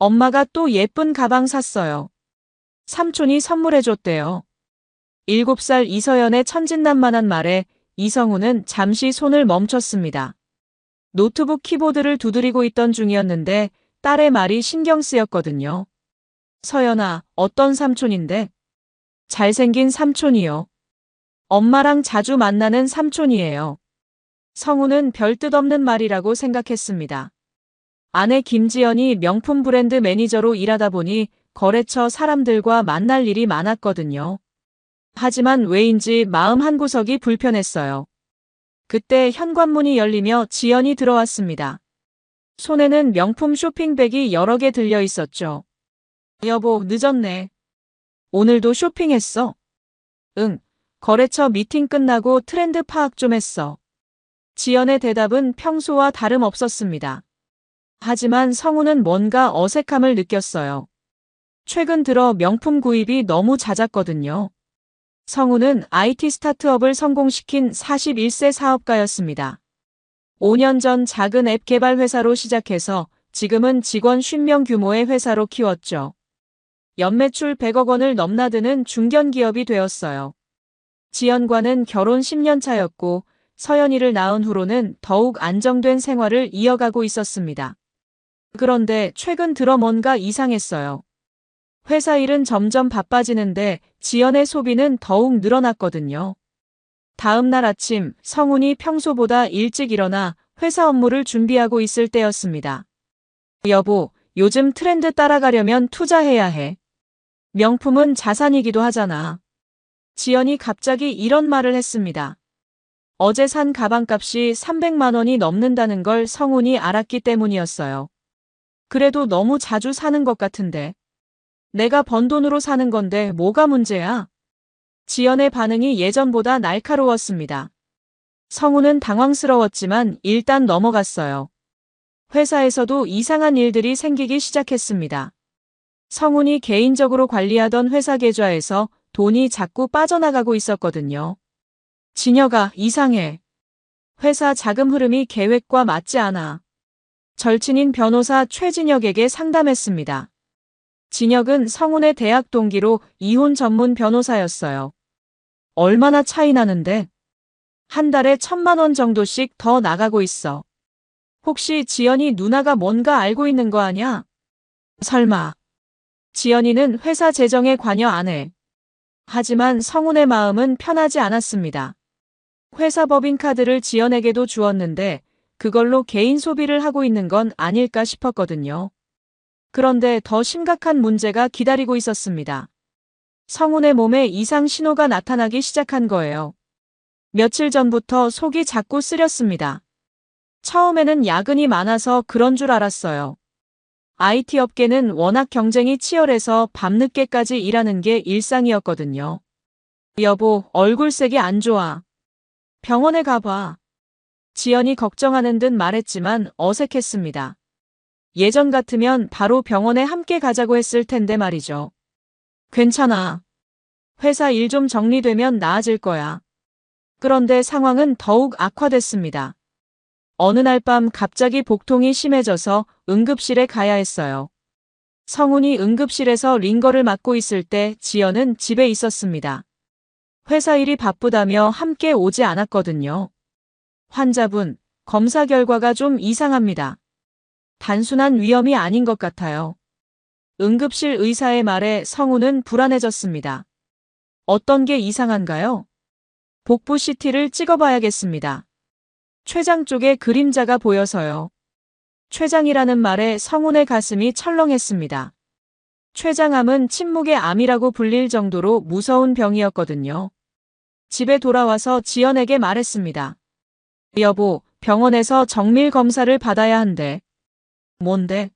엄마가 또 예쁜 가방 샀어요. 삼촌이 선물해줬대요. 7살 이서연의 천진난만한 말에 이성우는 잠시 손을 멈췄습니다. 노트북 키보드를 두드리고 있던 중이었는데 딸의 말이 신경 쓰였거든요. 서연아, 어떤 삼촌인데? 잘생긴 삼촌이요. 엄마랑 자주 만나는 삼촌이에요. 성우는 별 뜻 없는 말이라고 생각했습니다. 아내 김지연이 명품 브랜드 매니저로 일하다 보니 거래처 사람들과 만날 일이 많았거든요. 하지만 왜인지 마음 한구석이 불편했어요. 그때 현관문이 열리며 지연이 들어왔습니다. 손에는 명품 쇼핑백이 여러 개 들려 있었죠. 여보, 늦었네. 오늘도 쇼핑했어? 응. 거래처 미팅 끝나고 트렌드 파악 좀 했어. 지연의 대답은 평소와 다름없었습니다. 하지만 성우는 뭔가 어색함을 느꼈어요. 최근 들어 명품 구입이 너무 잦았거든요. 성우는 IT 스타트업을 성공시킨 41세 사업가였습니다. 5년 전 작은 앱 개발 회사로 시작해서 지금은 직원 50명 규모의 회사로 키웠죠. 연매출 100억 원을 넘나드는 중견기업이 되었어요. 지연과는 결혼 10년 차였고 서연이를 낳은 후로는 더욱 안정된 생활을 이어가고 있었습니다. 그런데 최근 들어 뭔가 이상했어요. 회사 일은 점점 바빠지는데 지연의 소비는 더욱 늘어났거든요. 다음 날 아침 성훈이 평소보다 일찍 일어나 회사 업무를 준비하고 있을 때였습니다. 여보, 요즘 트렌드 따라가려면 투자해야 해. 명품은 자산이기도 하잖아. 지연이 갑자기 이런 말을 했습니다. 어제 산 가방값이 300만 원이 넘는다는 걸 성훈이 알았기 때문이었어요. 그래도 너무 자주 사는 것 같은데. 내가 번 돈으로 사는 건데 뭐가 문제야? 지연의 반응이 예전보다 날카로웠습니다. 성우는 당황스러웠지만 일단 넘어갔어요. 회사에서도 이상한 일들이 생기기 시작했습니다. 성훈이 개인적으로 관리하던 회사 계좌에서 돈이 자꾸 빠져나가고 있었거든요. 진혁아, 이상해. 회사 자금 흐름이 계획과 맞지 않아. 절친인 변호사 최진혁에게 상담했습니다. 진혁은 성훈의 대학 동기로 이혼 전문 변호사였어요. 얼마나 차이 나는데? 한 달에 1,000만 원 정도씩 더 나가고 있어. 혹시 지연이 누나가 뭔가 알고 있는 거 아냐? 설마. 지연이는 회사 재정에 관여 안 해. 하지만 성훈의 마음은 편하지 않았습니다. 회사 법인카드를 지연에게도 주었는데 그걸로 개인 소비를 하고 있는 건 아닐까 싶었거든요. 그런데 더 심각한 문제가 기다리고 있었습니다. 성훈의 몸에 이상 신호가 나타나기 시작한 거예요. 며칠 전부터 속이 자꾸 쓰렸습니다. 처음에는 야근이 많아서 그런 줄 알았어요. IT 업계는 워낙 경쟁이 치열해서 밤늦게까지 일하는 게 일상이었거든요. 여보, 얼굴색이 안 좋아. 병원에 가봐. 지연이 걱정하는 듯 말했지만 어색했습니다. 예전 같으면 바로 병원에 함께 가자고 했을 텐데 말이죠. 괜찮아. 회사 일 좀 정리되면 나아질 거야. 그런데 상황은 더욱 악화됐습니다. 어느 날 밤 갑자기 복통이 심해져서 응급실에 가야 했어요. 성훈이 응급실에서 링거를 맡고 있을 때 지연은 집에 있었습니다. 회사 일이 바쁘다며 함께 오지 않았거든요. 환자분, 검사 결과가 좀 이상합니다. 단순한 위험이 아닌 것 같아요. 응급실 의사의 말에 성우는 불안해졌습니다. 어떤 게 이상한가요? 복부 CT를 찍어봐야겠습니다. 췌장 쪽에 그림자가 보여서요. 췌장이라는 말에 성훈의 가슴이 철렁했습니다. 췌장암은 침묵의 암이라고 불릴 정도로 무서운 병이었거든요. 집에 돌아와서 지연에게 말했습니다. 여보, 병원에서 정밀 검사를 받아야 한대. 뭔데?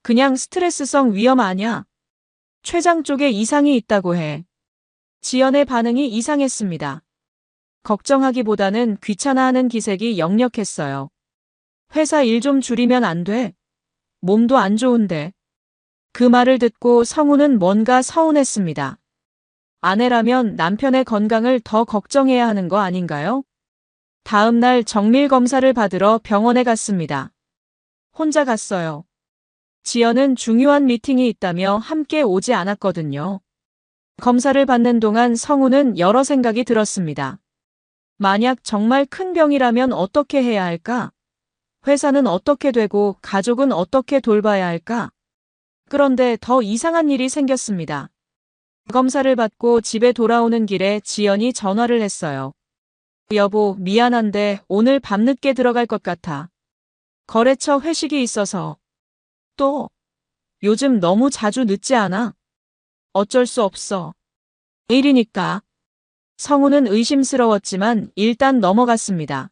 그냥 스트레스성 위염 아냐? 췌장 쪽에 이상이 있다고 해. 지연의 반응이 이상했습니다. 걱정하기보다는 귀찮아하는 기색이 역력했어요. 회사 일 좀 줄이면 안 돼? 몸도 안 좋은데. 그 말을 듣고 성우는 뭔가 서운했습니다. 아내라면 남편의 건강을 더 걱정해야 하는 거 아닌가요? 다음 날 정밀 검사를 받으러 병원에 갔습니다. 혼자 갔어요. 지연은 중요한 미팅이 있다며 함께 오지 않았거든요. 검사를 받는 동안 성우는 여러 생각이 들었습니다. 만약 정말 큰 병이라면 어떻게 해야 할까? 회사는 어떻게 되고 가족은 어떻게 돌봐야 할까? 그런데 더 이상한 일이 생겼습니다. 검사를 받고 집에 돌아오는 길에 지연이 전화를 했어요. 여보, 미안한데 오늘 밤늦게 들어갈 것 같아. 거래처 회식이 있어서. 또, 요즘 너무 자주 늦지 않아? 어쩔 수 없어. 일이니까. 성우는 의심스러웠지만 일단 넘어갔습니다.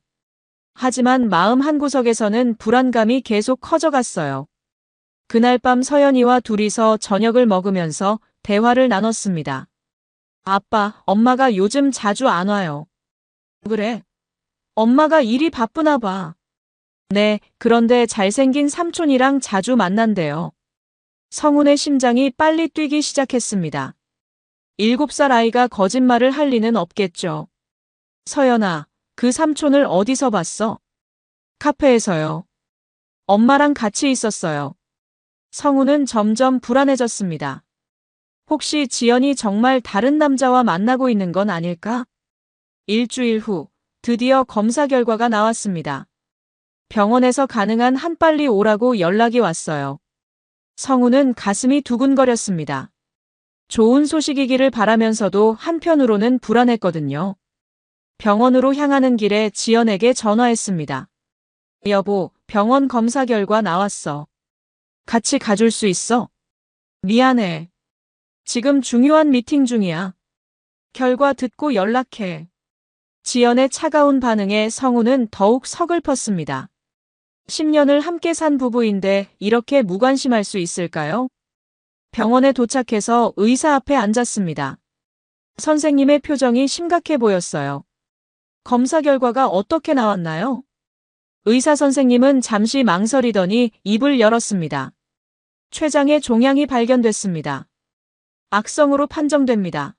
하지만 마음 한구석에서는 불안감이 계속 커져갔어요. 그날 밤 서연이와 둘이서 저녁을 먹으면서 대화를 나눴습니다. 아빠, 엄마가 요즘 자주 안 와요. 그래? 엄마가 일이 바쁘나 봐. 네, 그런데 잘생긴 삼촌이랑 자주 만난대요. 성훈의 심장이 빨리 뛰기 시작했습니다. 7살 아이가 거짓말을 할 리는 없겠죠. 서연아, 그 삼촌을 어디서 봤어? 카페에서요. 엄마랑 같이 있었어요. 성훈은 점점 불안해졌습니다. 혹시 지연이 정말 다른 남자와 만나고 있는 건 아닐까? 일주일 후, 드디어 검사 결과가 나왔습니다. 병원에서 가능한 한 빨리 오라고 연락이 왔어요. 성우는 가슴이 두근거렸습니다. 좋은 소식이기를 바라면서도 한편으로는 불안했거든요. 병원으로 향하는 길에 지연에게 전화했습니다. 여보, 병원 검사 결과 나왔어. 같이 가줄 수 있어? 미안해. 지금 중요한 미팅 중이야. 결과 듣고 연락해. 지연의 차가운 반응에 성우는 더욱 서글펐습니다. 10년을 함께 산 부부인데 이렇게 무관심할 수 있을까요? 병원에 도착해서 의사 앞에 앉았습니다. 선생님의 표정이 심각해 보였어요. 검사 결과가 어떻게 나왔나요? 의사 선생님은 잠시 망설이더니 입을 열었습니다. 췌장에 종양이 발견됐습니다. 악성으로 판정됩니다.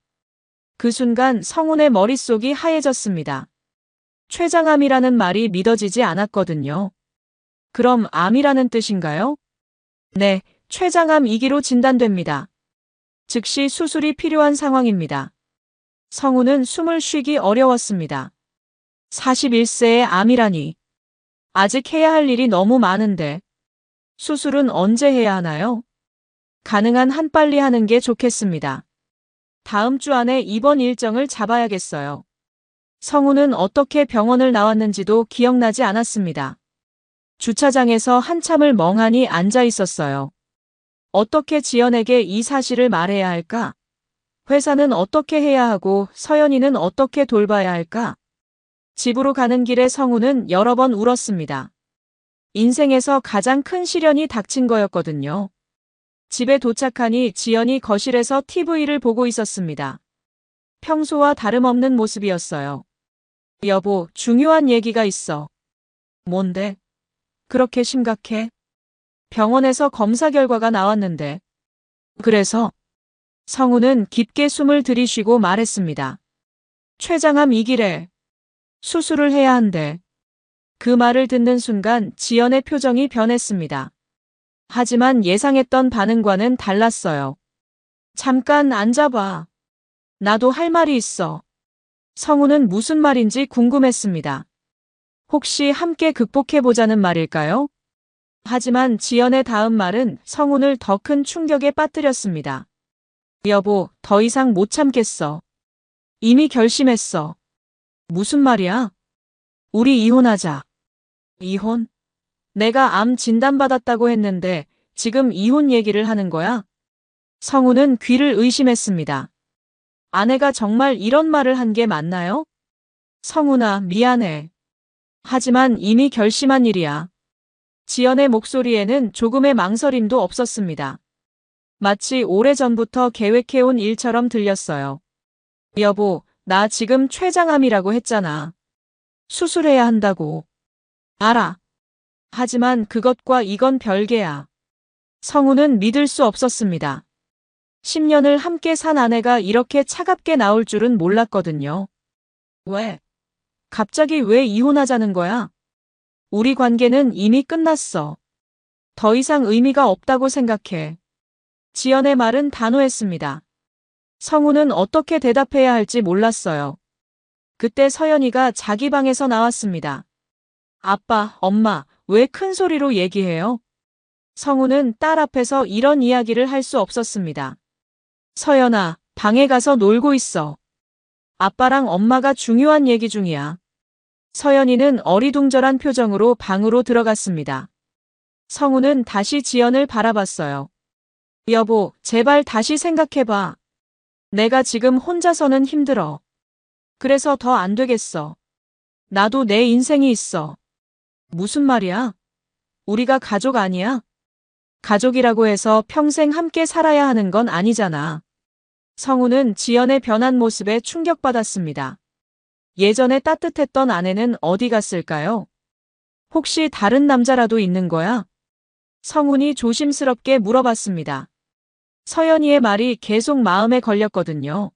그 순간 성훈의 머릿속이 하얘졌습니다. 췌장암이라는 말이 믿어지지 않았거든요. 그럼 암이라는 뜻인가요? 네, 췌장암 2기로 진단됩니다. 즉시 수술이 필요한 상황입니다. 성우는 숨을 쉬기 어려웠습니다. 41세의 암이라니. 아직 해야 할 일이 너무 많은데. 수술은 언제 해야 하나요? 가능한 한 빨리 하는 게 좋겠습니다. 다음 주 안에 입원 일정을 잡아야겠어요. 성우는 어떻게 병원을 나왔는지도 기억나지 않았습니다. 주차장에서 한참을 멍하니 앉아 있었어요. 어떻게 지연에게 이 사실을 말해야 할까? 회사는 어떻게 해야 하고 서연이는 어떻게 돌봐야 할까? 집으로 가는 길에 성우는 여러 번 울었습니다. 인생에서 가장 큰 시련이 닥친 거였거든요. 집에 도착하니 지연이 거실에서 TV를 보고 있었습니다. 평소와 다름없는 모습이었어요. 여보, 중요한 얘기가 있어. 뭔데? 그렇게 심각해? 병원에서 검사 결과가 나왔는데. 그래서? 성우는 깊게 숨을 들이쉬고 말했습니다. 췌장암 2기래. 수술을 해야 한대. 그 말을 듣는 순간 지연의 표정이 변했습니다. 하지만 예상했던 반응과는 달랐어요. 잠깐 앉아봐. 나도 할 말이 있어. 성우는 무슨 말인지 궁금했습니다. 혹시 함께 극복해보자는 말일까요? 하지만 지연의 다음 말은 성훈을 더 큰 충격에 빠뜨렸습니다. 여보, 더 이상 못 참겠어. 이미 결심했어. 무슨 말이야? 우리 이혼하자. 이혼? 내가 암 진단받았다고 했는데 지금 이혼 얘기를 하는 거야? 성우는 귀를 의심했습니다. 아내가 정말 이런 말을 한 게 맞나요? 성우나, 미안해. 하지만 이미 결심한 일이야. 지연의 목소리에는 조금의 망설임도 없었습니다. 마치 오래전부터 계획해온 일처럼 들렸어요. 여보, 나 지금 췌장암이라고 했잖아. 수술해야 한다고. 알아. 하지만 그것과 이건 별개야. 성우는 믿을 수 없었습니다. 10년을 함께 산 아내가 이렇게 차갑게 나올 줄은 몰랐거든요. 왜? 갑자기 왜 이혼하자는 거야? 우리 관계는 이미 끝났어. 더 이상 의미가 없다고 생각해. 지연의 말은 단호했습니다. 성우는 어떻게 대답해야 할지 몰랐어요. 그때 서연이가 자기 방에서 나왔습니다. 아빠, 엄마, 왜 큰 소리로 얘기해요? 성우는 딸 앞에서 이런 이야기를 할 수 없었습니다. 서연아, 방에 가서 놀고 있어. 아빠랑 엄마가 중요한 얘기 중이야. 서연이는 어리둥절한 표정으로 방으로 들어갔습니다. 성우는 다시 지연을 바라봤어요. 여보, 제발 다시 생각해봐. 내가 지금 혼자서는 힘들어. 그래서 더 안 되겠어. 나도 내 인생이 있어. 무슨 말이야? 우리가 가족 아니야? 가족이라고 해서 평생 함께 살아야 하는 건 아니잖아. 성우는 지연의 변한 모습에 충격받았습니다. 예전에 따뜻했던 아내는 어디 갔을까요? 혹시 다른 남자라도 있는 거야? 성훈이 조심스럽게 물어봤습니다. 서연이의 말이 계속 마음에 걸렸거든요.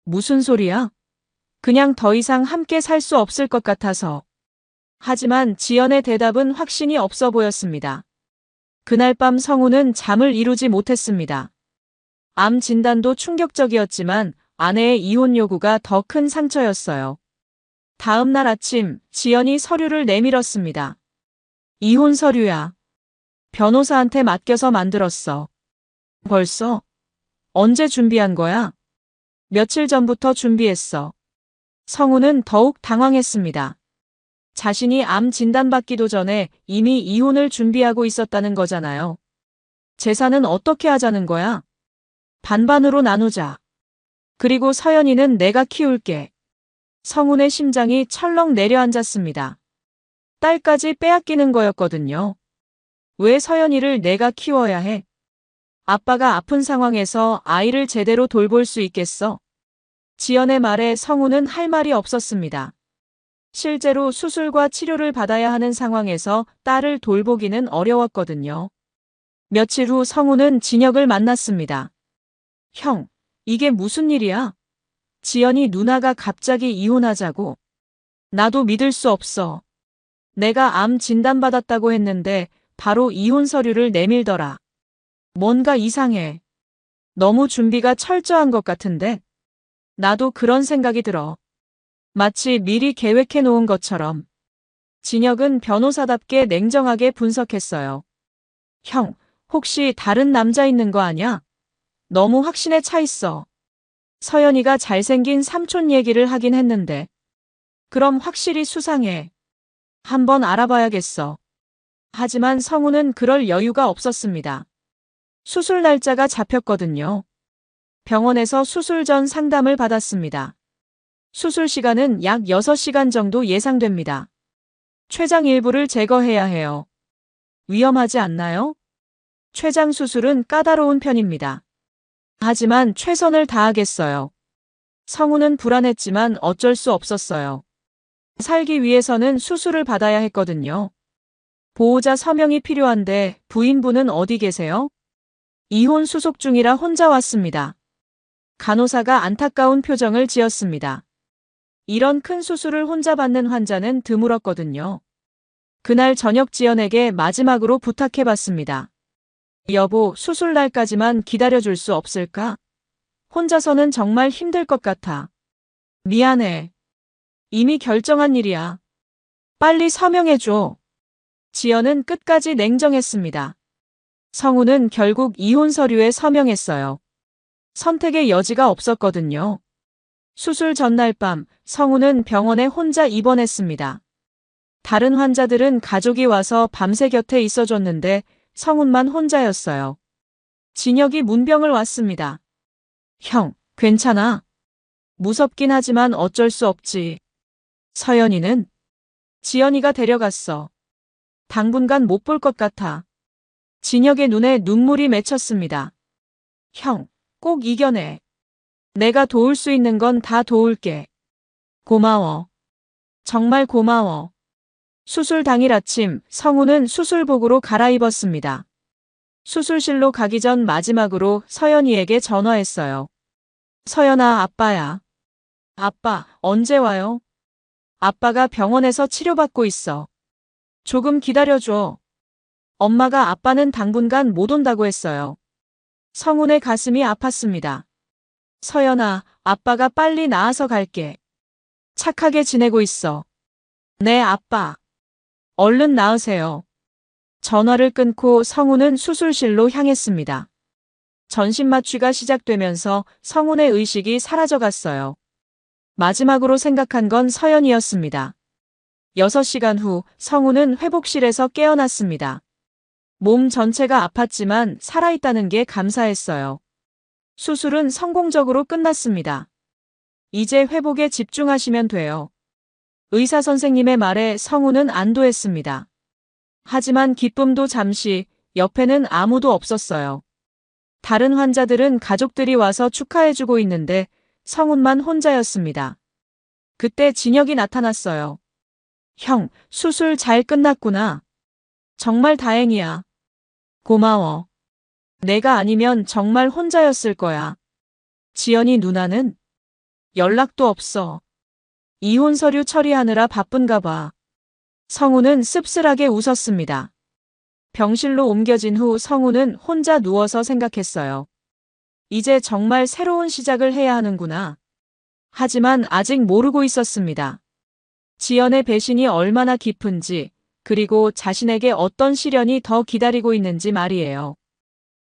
무슨 소리야? 그냥 더 이상 함께 살 수 없을 것 같아서. 하지만 지연의 대답은 확신이 없어 보였습니다. 그날 밤 성우는 잠을 이루지 못했습니다. 암 진단도 충격적이었지만 아내의 이혼 요구가 더 큰 상처였어요. 다음 날 아침 지연이 서류를 내밀었습니다. 이혼 서류야. 변호사한테 맡겨서 만들었어. 벌써? 언제 준비한 거야? 며칠 전부터 준비했어. 성우는 더욱 당황했습니다. 자신이 암 진단받기도 전에 이미 이혼을 준비하고 있었다는 거잖아요. 재산은 어떻게 하자는 거야? 반반으로 나누자. 그리고 서연이는 내가 키울게. 성훈의 심장이 철렁 내려앉았습니다. 딸까지 빼앗기는 거였거든요. 왜 서연이를 내가 키워야 해? 아빠가 아픈 상황에서 아이를 제대로 돌볼 수 있겠어? 지연의 말에 성우는 할 말이 없었습니다. 실제로 수술과 치료를 받아야 하는 상황에서 딸을 돌보기는 어려웠거든요. 며칠 후 성우는 진혁을 만났습니다. 형, 이게 무슨 일이야? 지연이 누나가 갑자기 이혼하자고. 나도 믿을 수 없어. 내가 암 진단받았다고 했는데 바로 이혼 서류를 내밀더라. 뭔가 이상해. 너무 준비가 철저한 것 같은데? 나도 그런 생각이 들어. 마치 미리 계획해 놓은 것처럼. 진혁은 변호사답게 냉정하게 분석했어요. 형, 혹시 다른 남자 있는 거 아냐? 너무 확신에 차 있어. 서연이가 잘생긴 삼촌 얘기를 하긴 했는데. 그럼 확실히 수상해. 한번 알아봐야겠어. 하지만 성우는 그럴 여유가 없었습니다. 수술 날짜가 잡혔거든요. 병원에서 수술 전 상담을 받았습니다. 수술 시간은 약 6시간 정도 예상됩니다. 췌장 일부를 제거해야 해요. 위험하지 않나요? 췌장 수술은 까다로운 편입니다. 하지만 최선을 다하겠어요. 성우는 불안했지만 어쩔 수 없었어요. 살기 위해서는 수술을 받아야 했거든요. 보호자 서명이 필요한데 부인분은 어디 계세요? 이혼 수속 중이라 혼자 왔습니다. 간호사가 안타까운 표정을 지었습니다. 이런 큰 수술을 혼자 받는 환자는 드물었거든요. 그날 저녁 지연에게 마지막으로 부탁해봤습니다. 여보, 수술 날까지만 기다려줄 수 없을까? 혼자서는 정말 힘들 것 같아. 미안해. 이미 결정한 일이야. 빨리 서명해줘. 지연은 끝까지 냉정했습니다. 성우는 결국 이혼 서류에 서명했어요. 선택의 여지가 없었거든요. 수술 전날 밤 성우는 병원에 혼자 입원했습니다. 다른 환자들은 가족이 와서 밤새 곁에 있어줬는데 성훈만 혼자였어요. 진혁이 문병을 왔습니다. 형, 괜찮아? 무섭긴 하지만 어쩔 수 없지. 서연이는? 지연이가 데려갔어. 당분간 못 볼 것 같아. 진혁의 눈에 눈물이 맺혔습니다. 형, 꼭 이겨내. 내가 도울 수 있는 건 다 도울게. 고마워. 정말 고마워. 수술 당일 아침 성우는 수술복으로 갈아입었습니다. 수술실로 가기 전 마지막으로 서연이에게 전화했어요. 서연아, 아빠야. 아빠, 언제 와요? 아빠가 병원에서 치료받고 있어. 조금 기다려줘. 엄마가 아빠는 당분간 못 온다고 했어요. 성훈의 가슴이 아팠습니다. 서연아, 아빠가 빨리 나아서 갈게. 착하게 지내고 있어. 네, 아빠. 얼른 나으세요. 전화를 끊고 성훈은 수술실로 향했습니다. 전신마취가 시작되면서 성훈의 의식이 사라져갔어요. 마지막으로 생각한 건 서연이었습니다. 6시간 후 성훈은 회복실에서 깨어났습니다. 몸 전체가 아팠지만 살아있다는 게 감사했어요. 수술은 성공적으로 끝났습니다. 이제 회복에 집중하시면 돼요. 의사 선생님의 말에 성훈은 안도했습니다. 하지만 기쁨도 잠시, 옆에는 아무도 없었어요. 다른 환자들은 가족들이 와서 축하해주고 있는데 성훈만 혼자였습니다. 그때 진혁이 나타났어요. 형, 수술 잘 끝났구나. 정말 다행이야. 고마워. 내가 아니면 정말 혼자였을 거야. 지연이 누나는? 연락도 없어. 이혼 서류 처리하느라 바쁜가 봐. 성훈은 씁쓸하게 웃었습니다. 병실로 옮겨진 후 성훈은 혼자 누워서 생각했어요. 이제 정말 새로운 시작을 해야 하는구나. 하지만 아직 모르고 있었습니다. 지연의 배신이 얼마나 깊은지, 그리고 자신에게 어떤 시련이 더 기다리고 있는지 말이에요.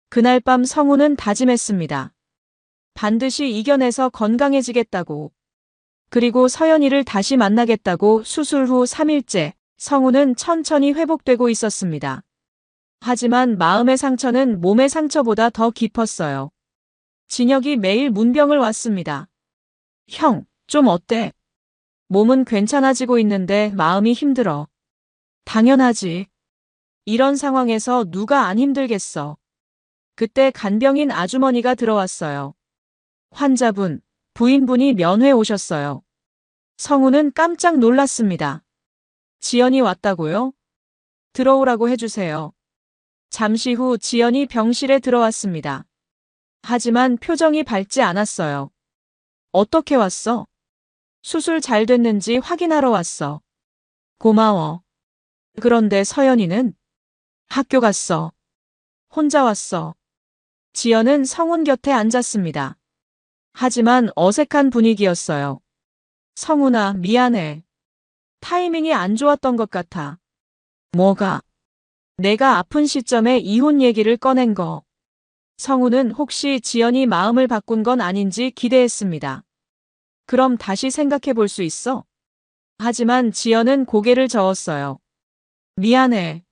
그날 밤 성훈은 다짐했습니다. 반드시 이겨내서 건강해지겠다고. 그리고 서연이를 다시 만나겠다고. 수술 후 3일째, 성훈은 천천히 회복되고 있었습니다. 하지만 마음의 상처는 몸의 상처보다 더 깊었어요. 진혁이 매일 문병을 왔습니다. 형, 좀 어때? 몸은 괜찮아지고 있는데 마음이 힘들어. 당연하지. 이런 상황에서 누가 안 힘들겠어. 그때 간병인 아주머니가 들어왔어요. 환자분, 부인분이 면회 오셨어요. 성훈은 깜짝 놀랐습니다. 지연이 왔다고요? 들어오라고 해주세요. 잠시 후 지연이 병실에 들어왔습니다. 하지만 표정이 밝지 않았어요. 어떻게 왔어? 수술 잘 됐는지 확인하러 왔어. 고마워. 그런데 서연이는? 학교 갔어. 혼자 왔어. 지연은 성훈 곁에 앉았습니다. 하지만 어색한 분위기였어요. 성훈아, 미안해. 타이밍이 안 좋았던 것 같아. 뭐가? 내가 아픈 시점에 이혼 얘기를 꺼낸 거. 성훈은 혹시 지연이 마음을 바꾼 건 아닌지 기대했습니다. 그럼 다시 생각해 볼 수 있어? 하지만 지연은 고개를 저었어요. 미안해.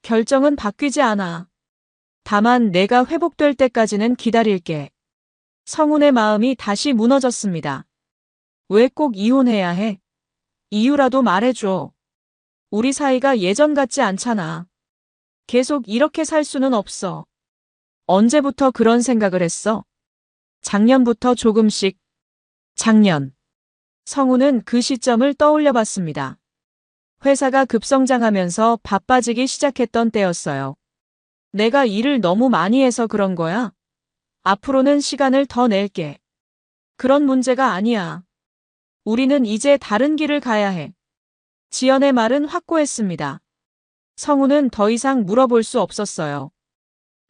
결정은 바뀌지 않아. 다만 내가 회복될 때까지는 기다릴게. 성훈의 마음이 다시 무너졌습니다. 왜 꼭 이혼해야 해? 이유라도 말해줘. 우리 사이가 예전 같지 않잖아. 계속 이렇게 살 수는 없어. 언제부터 그런 생각을 했어? 작년부터 조금씩. 작년. 성훈은 그 시점을 떠올려 봤습니다. 회사가 급성장하면서 바빠지기 시작했던 때였어요. 내가 일을 너무 많이 해서 그런 거야? 앞으로는 시간을 더 낼게. 그런 문제가 아니야. 우리는 이제 다른 길을 가야 해. 지연의 말은 확고했습니다. 성훈은 더 이상 물어볼 수 없었어요.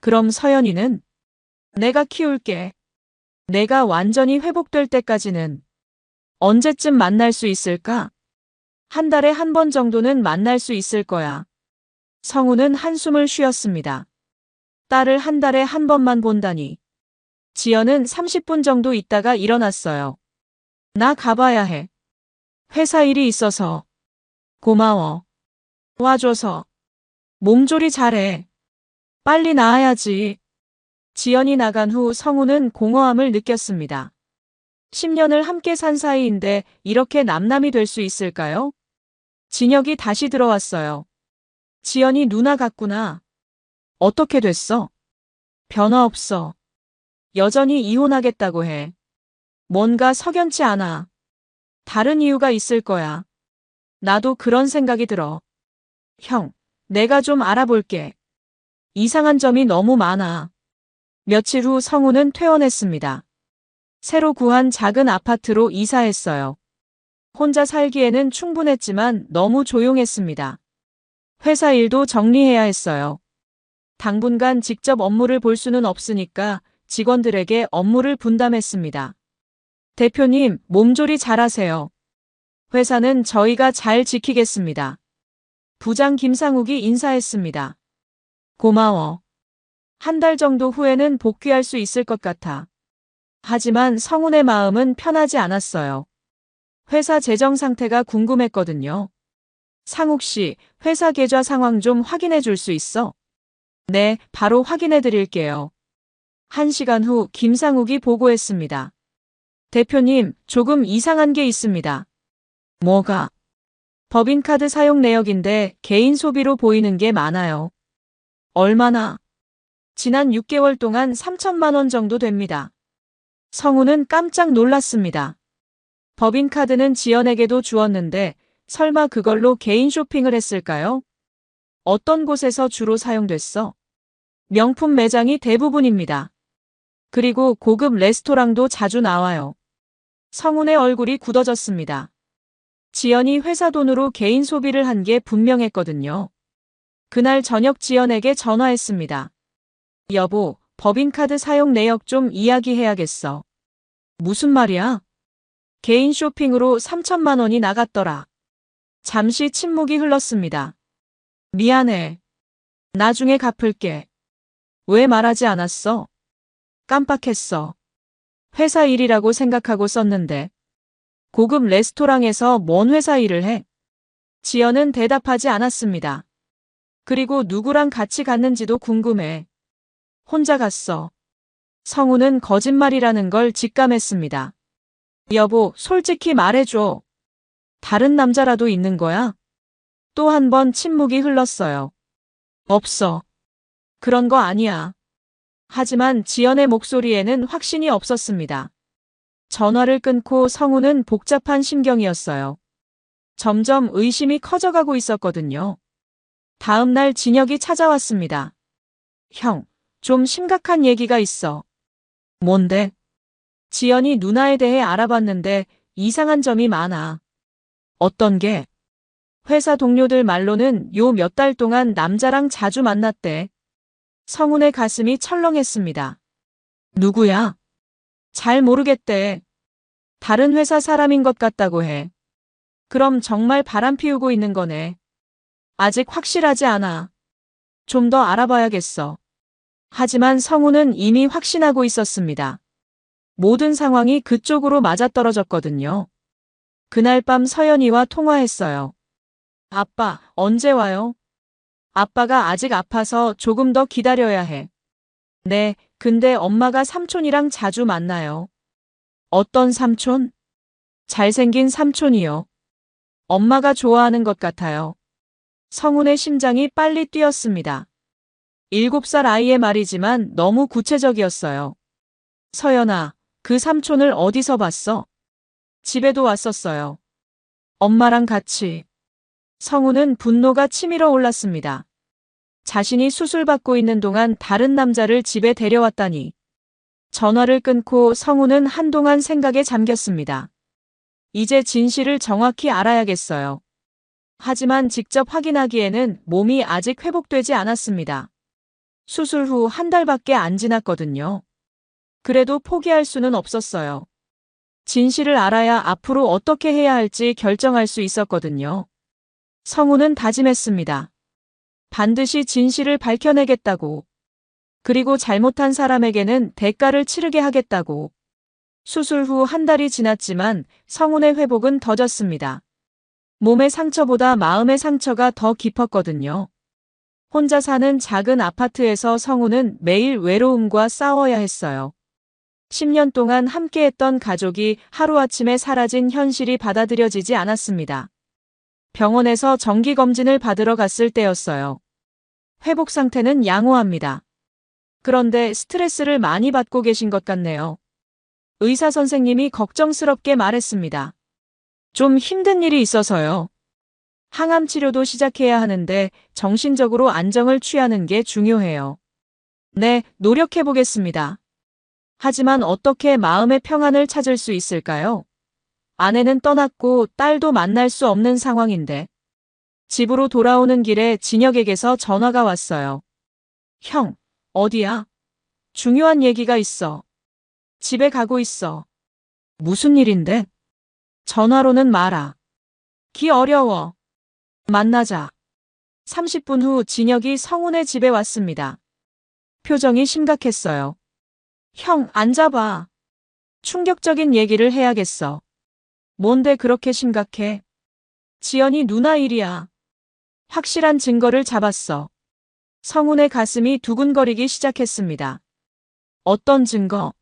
그럼 서연이는? 내가 키울게. 내가 완전히 회복될 때까지는. 언제쯤 만날 수 있을까? 한 달에 한 번 정도는 만날 수 있을 거야. 성훈은 한숨을 쉬었습니다. 딸을 한 달에 한 번만 본다니. 지연은 30분 정도 있다가 일어났어요. 나 가봐야 해. 회사 일이 있어서. 고마워. 와줘서. 몸조리 잘해. 빨리 나아야지. 지연이 나간 후 성훈은 공허함을 느꼈습니다. 10년을 함께 산 사이인데 이렇게 남남이 될 수 있을까요? 진혁이 다시 들어왔어요. 지연이 누나 같구나. 어떻게 됐어? 변화 없어. 여전히 이혼하겠다고 해. 뭔가 석연치 않아. 다른 이유가 있을 거야. 나도 그런 생각이 들어. 형, 내가 좀 알아볼게. 이상한 점이 너무 많아. 며칠 후 성훈은 퇴원했습니다. 새로 구한 작은 아파트로 이사했어요. 혼자 살기에는 충분했지만 너무 조용했습니다. 회사 일도 정리해야 했어요. 당분간 직접 업무를 볼 수는 없으니까 직원들에게 업무를 분담했습니다. 대표님, 몸조리 잘하세요. 회사는 저희가 잘 지키겠습니다. 부장 김상욱이 인사했습니다. 고마워. 한 달 정도 후에는 복귀할 수 있을 것 같아. 하지만 성훈의 마음은 편하지 않았어요. 회사 재정 상태가 궁금했거든요. 상욱 씨, 회사 계좌 상황 좀 확인해 줄 수 있어? 네, 바로 확인해 드릴게요. 1시간 후 김상욱이 보고했습니다. 대표님, 조금 이상한 게 있습니다. 뭐가? 법인카드 사용 내역인데 개인 소비로 보이는 게 많아요. 얼마나? 지난 6개월 동안 3천만 원 정도 됩니다. 성우는 깜짝 놀랐습니다. 법인카드는 지연에게도 주었는데 설마 그걸로 개인 쇼핑을 했을까요? 어떤 곳에서 주로 사용됐어? 명품 매장이 대부분입니다. 그리고 고급 레스토랑도 자주 나와요. 성훈의 얼굴이 굳어졌습니다. 지연이 회사 돈으로 개인 소비를 한 게 분명했거든요. 그날 저녁 지연에게 전화했습니다. 여보, 법인카드 사용 내역 좀 이야기해야겠어. 무슨 말이야? 개인 쇼핑으로 3천만 원이 나갔더라. 잠시 침묵이 흘렀습니다. 미안해. 나중에 갚을게. 왜 말하지 않았어? 깜빡했어. 회사 일이라고 생각하고 썼는데. 고급 레스토랑에서 뭔 회사 일을 해? 지연은 대답하지 않았습니다. 그리고 누구랑 같이 갔는지도 궁금해. 혼자 갔어. 성우는 거짓말이라는 걸 직감했습니다. 여보, 솔직히 말해줘. 다른 남자라도 있는 거야? 또 한 번 침묵이 흘렀어요. 없어. 그런 거 아니야. 하지만 지연의 목소리에는 확신이 없었습니다. 전화를 끊고 성우는 복잡한 심경이었어요. 점점 의심이 커져가고 있었거든요. 다음 날 진혁이 찾아왔습니다. 형, 좀 심각한 얘기가 있어. 뭔데? 지연이 누나에 대해 알아봤는데 이상한 점이 많아. 어떤 게? 회사 동료들 말로는 요 몇 달 동안 남자랑 자주 만났대. 성훈의 가슴이 철렁했습니다. 누구야? 잘 모르겠대. 다른 회사 사람인 것 같다고 해. 그럼 정말 바람 피우고 있는 거네. 아직 확실하지 않아. 좀 더 알아봐야겠어. 하지만 성훈은 이미 확신하고 있었습니다. 모든 상황이 그쪽으로 맞아떨어졌거든요. 그날 밤 서연이와 통화했어요. 아빠, 언제 와요? 아빠가 아직 아파서 조금 더 기다려야 해. 네, 근데 엄마가 삼촌이랑 자주 만나요. 어떤 삼촌? 잘생긴 삼촌이요. 엄마가 좋아하는 것 같아요. 성훈의 심장이 빨리 뛰었습니다. 7살 아이의 말이지만 너무 구체적이었어요. 서연아, 그 삼촌을 어디서 봤어? 집에도 왔었어요. 엄마랑 같이. 성훈은 분노가 치밀어 올랐습니다. 자신이 수술받고 있는 동안 다른 남자를 집에 데려왔다니. 전화를 끊고 성훈은 한동안 생각에 잠겼습니다. 이제 진실을 정확히 알아야겠어요. 하지만 직접 확인하기에는 몸이 아직 회복되지 않았습니다. 수술 후 한 달밖에 안 지났거든요. 그래도 포기할 수는 없었어요. 진실을 알아야 앞으로 어떻게 해야 할지 결정할 수 있었거든요. 성우는 다짐했습니다. 반드시 진실을 밝혀내겠다고. 그리고 잘못한 사람에게는 대가를 치르게 하겠다고. 수술 후 한 달이 지났지만 성훈의 회복은 더뎠습니다. 몸의 상처보다 마음의 상처가 더 깊었거든요. 혼자 사는 작은 아파트에서 성훈은 매일 외로움과 싸워야 했어요. 10년 동안 함께했던 가족이 하루아침에 사라진 현실이 받아들여지지 않았습니다. 병원에서 정기검진을 받으러 갔을 때였어요. 회복 상태는 양호합니다. 그런데 스트레스를 많이 받고 계신 것 같네요. 의사 선생님이 걱정스럽게 말했습니다. 좀 힘든 일이 있어서요. 항암 치료도 시작해야 하는데 정신적으로 안정을 취하는 게 중요해요. 네, 노력해 보겠습니다. 하지만 어떻게 마음의 평안을 찾을 수 있을까요? 아내는 떠났고 딸도 만날 수 없는 상황인데. 집으로 돌아오는 길에 진혁에게서 전화가 왔어요. 형, 어디야? 중요한 얘기가 있어. 집에 가고 있어. 무슨 일인데? 전화로는 말아. 기 어려워. 만나자. 30분 후 진혁이 성훈의 집에 왔습니다. 표정이 심각했어요. 형, 앉아봐. 충격적인 얘기를 해야겠어. 뭔데 그렇게 심각해? 지연이 누나 일이야. 확실한 증거를 잡았어. 성훈의 가슴이 두근거리기 시작했습니다. 어떤 증거?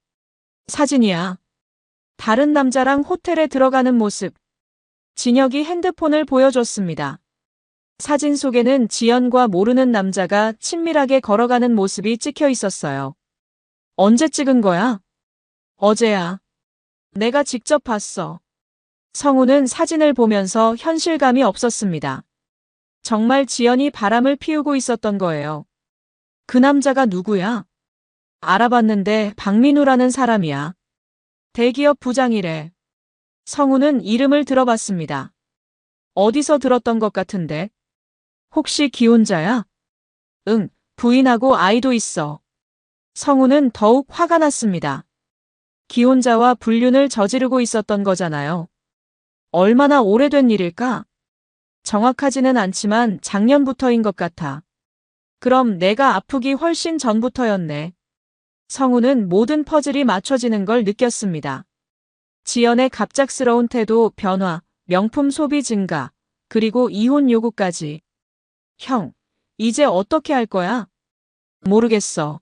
사진이야. 다른 남자랑 호텔에 들어가는 모습. 진혁이 핸드폰을 보여줬습니다. 사진 속에는 지연과 모르는 남자가 친밀하게 걸어가는 모습이 찍혀 있었어요. 언제 찍은 거야? 어제야. 내가 직접 봤어. 성우는 사진을 보면서 현실감이 없었습니다. 정말 지연이 바람을 피우고 있었던 거예요. 그 남자가 누구야? 알아봤는데 박민우라는 사람이야. 대기업 부장이래. 성우는 이름을 들어봤습니다. 어디서 들었던 것 같은데? 혹시 기혼자야? 응, 부인하고 아이도 있어. 성우는 더욱 화가 났습니다. 기혼자와 불륜을 저지르고 있었던 거잖아요. 얼마나 오래된 일일까? 정확하지는 않지만 작년부터인 것 같아. 그럼 내가 아프기 훨씬 전부터였네. 성우는 모든 퍼즐이 맞춰지는 걸 느꼈습니다. 지연의 갑작스러운 태도 변화, 명품 소비 증가, 그리고 이혼 요구까지. 형, 이제 어떻게 할 거야? 모르겠어.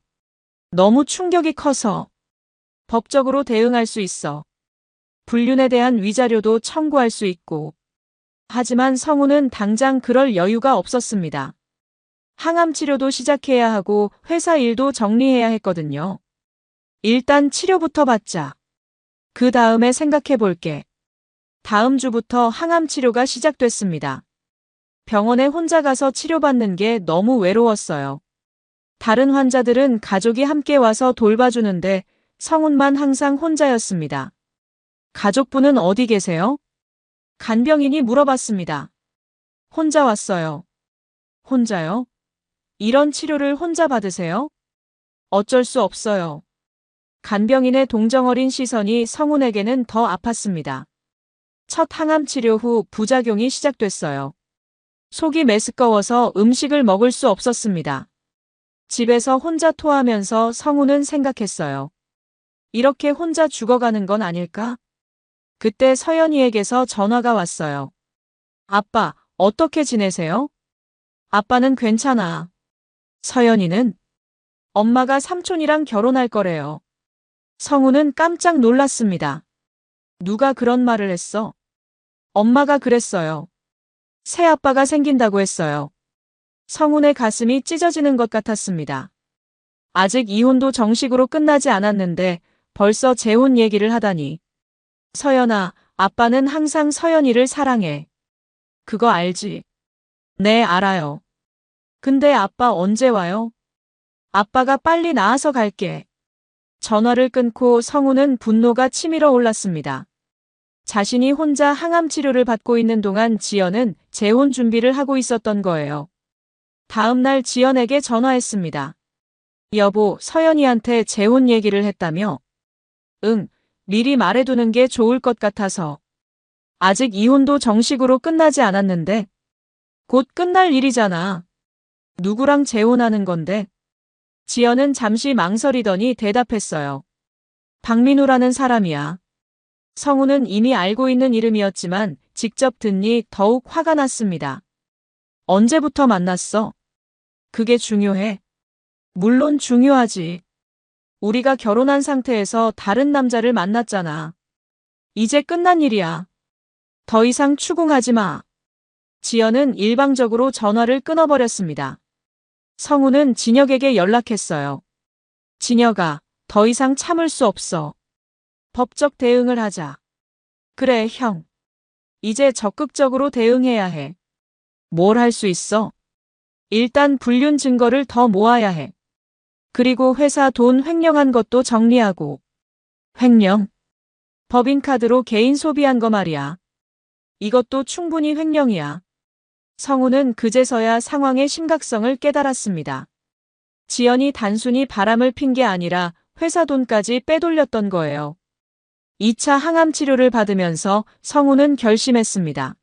너무 충격이 커서. 법적으로 대응할 수 있어. 불륜에 대한 위자료도 청구할 수 있고. 하지만 성우는 당장 그럴 여유가 없었습니다. 항암 치료도 시작해야 하고 회사 일도 정리해야 했거든요. 일단 치료부터 받자. 그 다음에 생각해 볼게. 다음 주부터 항암 치료가 시작됐습니다. 병원에 혼자 가서 치료받는 게 너무 외로웠어요. 다른 환자들은 가족이 함께 와서 돌봐주는데 성훈만 항상 혼자였습니다. 가족분은 어디 계세요? 간병인이 물어봤습니다. 혼자 왔어요. 혼자요? 이런 치료를 혼자 받으세요? 어쩔 수 없어요. 간병인의 동정어린 시선이 성훈에게는 더 아팠습니다. 첫 항암 치료 후 부작용이 시작됐어요. 속이 메스꺼워서 음식을 먹을 수 없었습니다. 집에서 혼자 토하면서 성훈은 생각했어요. 이렇게 혼자 죽어가는 건 아닐까? 그때 서연이에게서 전화가 왔어요. 아빠, 어떻게 지내세요? 아빠는 괜찮아. 서연이는? 엄마가 삼촌이랑 결혼할 거래요. 성우는 깜짝 놀랐습니다. 누가 그런 말을 했어? 엄마가 그랬어요. 새아빠가 생긴다고 했어요. 성훈의 가슴이 찢어지는 것 같았습니다. 아직 이혼도 정식으로 끝나지 않았는데 벌써 재혼 얘기를 하다니. 서연아, 아빠는 항상 서연이를 사랑해. 그거 알지? 네, 알아요. 근데 아빠 언제 와요? 아빠가 빨리 나아서 갈게. 전화를 끊고 성우는 분노가 치밀어 올랐습니다. 자신이 혼자 항암 치료를 받고 있는 동안 지연은 재혼 준비를 하고 있었던 거예요. 다음 날 지연에게 전화했습니다. 여보, 서연이한테 재혼 얘기를 했다며? 응, 미리 말해두는 게 좋을 것 같아서. 아직 이혼도 정식으로 끝나지 않았는데. 곧 끝날 일이잖아. 누구랑 재혼하는 건데? 지연은 잠시 망설이더니 대답했어요. 박민우라는 사람이야. 성우는 이미 알고 있는 이름이었지만 직접 듣니 더욱 화가 났습니다. 언제부터 만났어? 그게 중요해? 물론 중요하지. 우리가 결혼한 상태에서 다른 남자를 만났잖아. 이제 끝난 일이야. 더 이상 추궁하지 마. 지연은 일방적으로 전화를 끊어버렸습니다. 성우는 진혁에게 연락했어요. 진혁아, 더 이상 참을 수 없어. 법적 대응을 하자. 그래, 형. 이제 적극적으로 대응해야 해. 뭘 할 수 있어? 일단 불륜 증거를 더 모아야 해. 그리고 회사 돈 횡령한 것도 정리하고. 횡령? 법인카드로 개인 소비한 거 말이야. 이것도 충분히 횡령이야. 성우는 그제서야 상황의 심각성을 깨달았습니다. 지연이 단순히 바람을 핀 게 아니라 회사 돈까지 빼돌렸던 거예요. 2차 항암 치료를 받으면서 성우는 결심했습니다.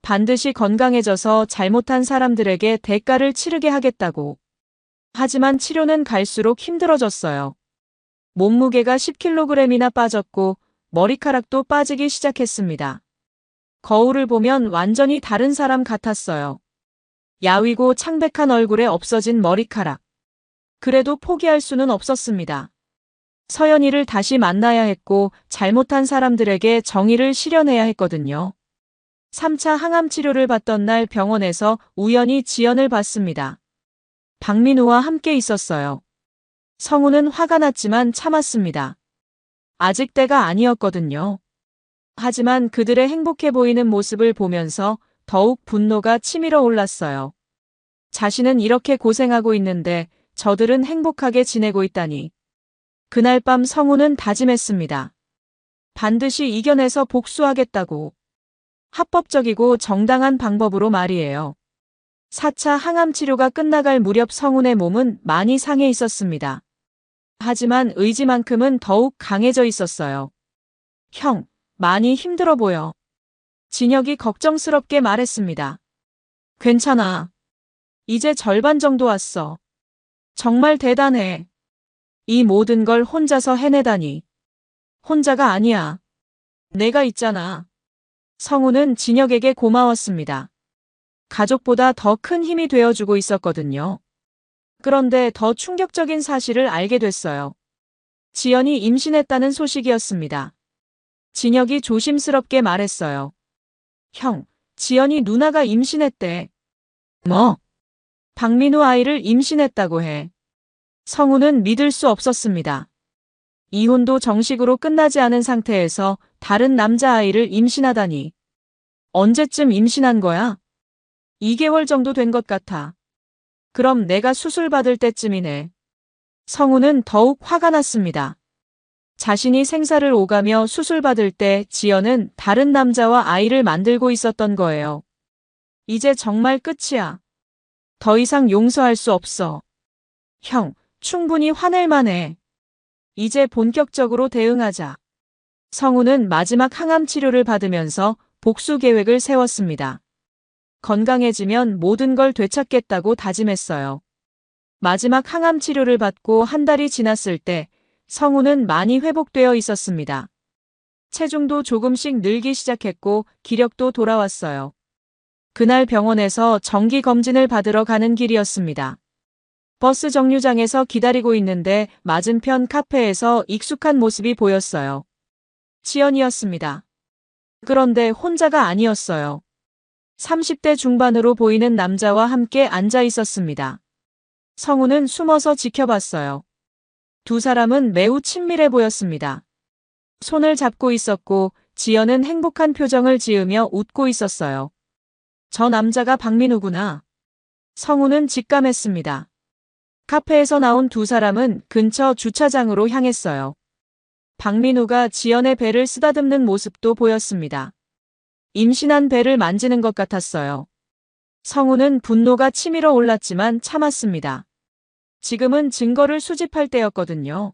반드시 건강해져서 잘못한 사람들에게 대가를 치르게 하겠다고. 하지만 치료는 갈수록 힘들어졌어요. 몸무게가 10kg이나 빠졌고 머리카락도 빠지기 시작했습니다. 거울을 보면 완전히 다른 사람 같았어요. 야위고 창백한 얼굴에 없어진 머리카락. 그래도 포기할 수는 없었습니다. 서연이를 다시 만나야 했고 잘못한 사람들에게 정의를 실현해야 했거든요. 3차 항암 치료를 받던 날 병원에서 우연히 지연을 봤습니다. 박민우와 함께 있었어요. 성우는 화가 났지만 참았습니다. 아직 때가 아니었거든요. 하지만 그들의 행복해 보이는 모습을 보면서 더욱 분노가 치밀어 올랐어요. 자신은 이렇게 고생하고 있는데 저들은 행복하게 지내고 있다니. 그날 밤 성우는 다짐했습니다. 반드시 이겨내서 복수하겠다고. 합법적이고 정당한 방법으로 말이에요. 4차 항암 치료가 끝나갈 무렵 성훈의 몸은 많이 상해 있었습니다. 하지만 의지만큼은 더욱 강해져 있었어요. 형, 많이 힘들어 보여. 진혁이 걱정스럽게 말했습니다. 괜찮아. 이제 절반 정도 왔어. 정말 대단해. 이 모든 걸 혼자서 해내다니. 혼자가 아니야. 내가 있잖아. 성우는 진혁에게 고마웠습니다. 가족보다 더 큰 힘이 되어주고 있었거든요. 그런데 더 충격적인 사실을 알게 됐어요. 지연이 임신했다는 소식이었습니다. 진혁이 조심스럽게 말했어요. 형, 지연이 누나가 임신했대. 뭐? 박민우 아이를 임신했다고 해. 성우는 믿을 수 없었습니다. 이혼도 정식으로 끝나지 않은 상태에서 다른 남자아이를 임신하다니. 언제쯤 임신한 거야? 2개월 정도 된 것 같아. 그럼 내가 수술 받을 때쯤이네. 성우는 더욱 화가 났습니다. 자신이 생사를 오가며 수술 받을 때 지연은 다른 남자와 아이를 만들고 있었던 거예요. 이제 정말 끝이야. 더 이상 용서할 수 없어. 형, 충분히 화낼 만해. 이제 본격적으로 대응하자. 성우는 마지막 항암 치료를 받으면서 복수 계획을 세웠습니다. 건강해지면 모든 걸 되찾겠다고 다짐했어요. 마지막 항암 치료를 받고 한 달이 지났을 때 성우는 많이 회복되어 있었습니다. 체중도 조금씩 늘기 시작했고 기력도 돌아왔어요. 그날 병원에서 정기 검진을 받으러 가는 길이었습니다. 버스 정류장에서 기다리고 있는데 맞은편 카페에서 익숙한 모습이 보였어요. 지연이었습니다. 그런데 혼자가 아니었어요. 30대 중반으로 보이는 남자와 함께 앉아 있었습니다. 성우는 숨어서 지켜봤어요. 두 사람은 매우 친밀해 보였습니다. 손을 잡고 있었고 지연은 행복한 표정을 지으며 웃고 있었어요. 저 남자가 박민우구나. 성우는 직감했습니다. 카페에서 나온 두 사람은 근처 주차장으로 향했어요. 박민우가 지연의 배를 쓰다듬는 모습도 보였습니다. 임신한 배를 만지는 것 같았어요. 성우는 분노가 치밀어 올랐지만 참았습니다. 지금은 증거를 수집할 때였거든요.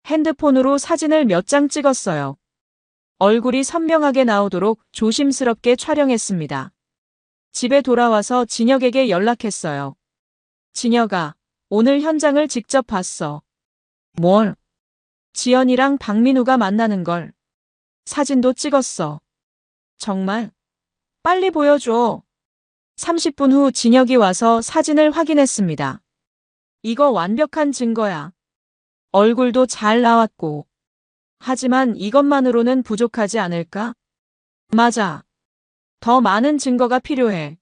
핸드폰으로 사진을 몇 장 찍었어요. 얼굴이 선명하게 나오도록 조심스럽게 촬영했습니다. 집에 돌아와서 진혁에게 연락했어요. 진혁아, 오늘 현장을 직접 봤어. 뭘? 지연이랑 박민우가 만나는 걸. 사진도 찍었어. 정말? 빨리 보여줘. 30분 후 진혁이 와서 사진을 확인했습니다. 이거 완벽한 증거야. 얼굴도 잘 나왔고. 하지만 이것만으로는 부족하지 않을까? 맞아. 더 많은 증거가 필요해.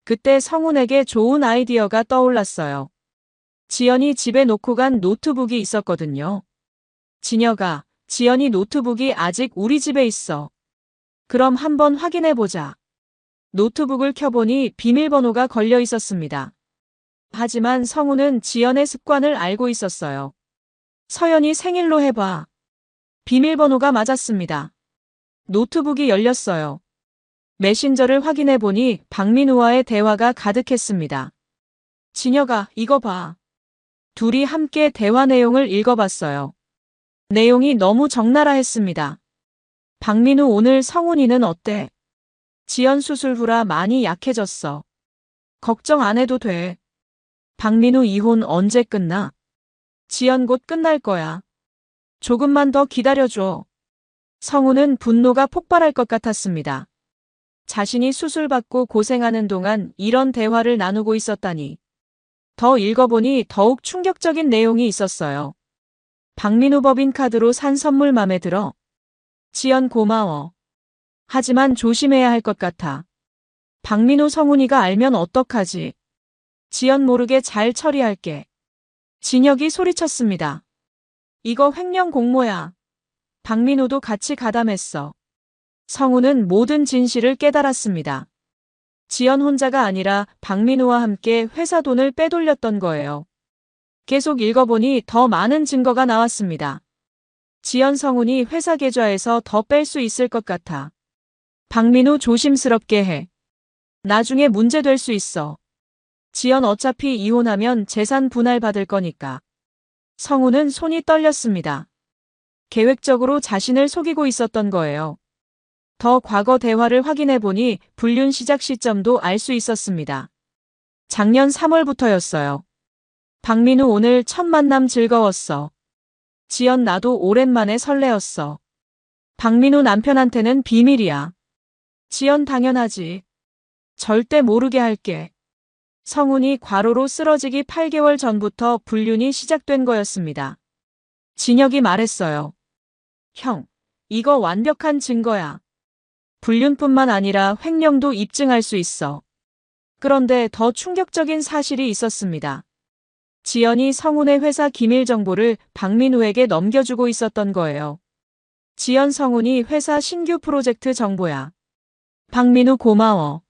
그때 성훈에게 좋은 아이디어가 떠올랐어요. 지연이 집에 놓고 간 노트북이 있었거든요. 진혁아, 지연이 노트북이 아직 우리 집에 있어. 그럼 한번 확인해보자. 노트북을 켜보니 비밀번호가 걸려 있었습니다. 하지만 성우는 지연의 습관을 알고 있었어요. 서연이 생일로 해봐. 비밀번호가 맞았습니다. 노트북이 열렸어요. 메신저를 확인해 보니 박민우와의 대화가 가득했습니다. 진혁아, 이거 봐. 둘이 함께 대화 내용을 읽어봤어요. 내용이 너무 적나라했습니다. 박민우, 오늘 성훈이는 어때? 지연 수술 후라 많이 약해졌어. 걱정 안 해도 돼. 박민우, 이혼 언제 끝나? 지연 곧 끝날 거야. 조금만 더 기다려줘. 성훈은 분노가 폭발할 것 같았습니다. 자신이 수술받고 고생하는 동안 이런 대화를 나누고 있었다니. 더 읽어보니 더욱 충격적인 내용이 있었어요. 박민우 법인카드로 산 선물 맘에 들어. 지연 고마워. 하지만 조심해야 할 것 같아. 박민우, 성훈이가 알면 어떡하지? 지연 모르게 잘 처리할게. 진혁이 소리쳤습니다. 이거 횡령 공모야. 박민우도 같이 가담했어. 성훈은 모든 진실을 깨달았습니다. 지연 혼자가 아니라 박민우와 함께 회사 돈을 빼돌렸던 거예요. 계속 읽어보니 더 많은 증거가 나왔습니다. 지연, 성훈이 회사 계좌에서 더 뺄 수 있을 것 같아. 박민우, 조심스럽게 해. 나중에 문제될 수 있어. 지연, 어차피 이혼하면 재산 분할 받을 거니까. 성훈은 손이 떨렸습니다. 계획적으로 자신을 속이고 있었던 거예요. 더 과거 대화를 확인해 보니 불륜 시작 시점도 알 수 있었습니다. 작년 3월부터였어요. 박민우, 오늘 첫 만남 즐거웠어. 지연, 나도 오랜만에 설레었어. 박민우, 남편한테는 비밀이야. 지연, 당연하지. 절대 모르게 할게. 성훈이 과로로 쓰러지기 8개월 전부터 불륜이 시작된 거였습니다. 진혁이 말했어요. 형, 이거 완벽한 증거야. 불륜뿐만 아니라 횡령도 입증할 수 있어. 그런데 더 충격적인 사실이 있었습니다. 지연이 성훈의 회사 기밀 정보를 박민우에게 넘겨주고 있었던 거예요. 지연, 성훈이 회사 신규 프로젝트 정보야. 박민우, 고마워.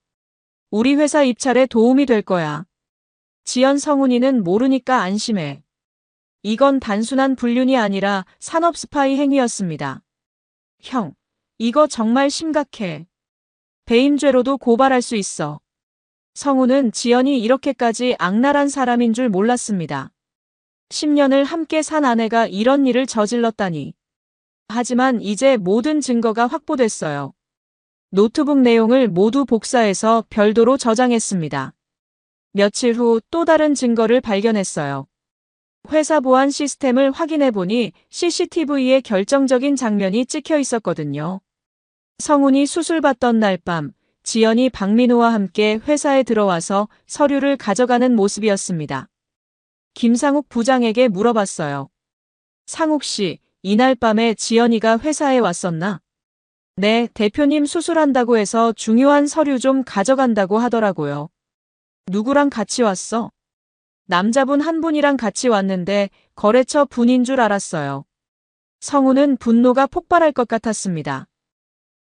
우리 회사 입찰에 도움이 될 거야. 지연, 성훈이는 모르니까 안심해. 이건 단순한 불륜이 아니라 산업 스파이 행위였습니다. 형, 이거 정말 심각해. 배임죄로도 고발할 수 있어. 성훈은 지연이 이렇게까지 악랄한 사람인 줄 몰랐습니다. 10년을 함께 산 아내가 이런 일을 저질렀다니. 하지만 이제 모든 증거가 확보됐어요. 노트북 내용을 모두 복사해서 별도로 저장했습니다. 며칠 후 또 다른 증거를 발견했어요. 회사 보안 시스템을 확인해 보니 CCTV에 결정적인 장면이 찍혀 있었거든요. 성훈이 수술받던 날 밤, 지연이 박민우와 함께 회사에 들어와서 서류를 가져가는 모습이었습니다. 김상욱 부장에게 물어봤어요. 상욱 씨, 이날 밤에 지연이가 회사에 왔었나? 네, 대표님 수술한다고 해서 중요한 서류 좀 가져간다고 하더라고요. 누구랑 같이 왔어? 남자분 한 분이랑 같이 왔는데 거래처 분인 줄 알았어요. 성훈은 분노가 폭발할 것 같았습니다.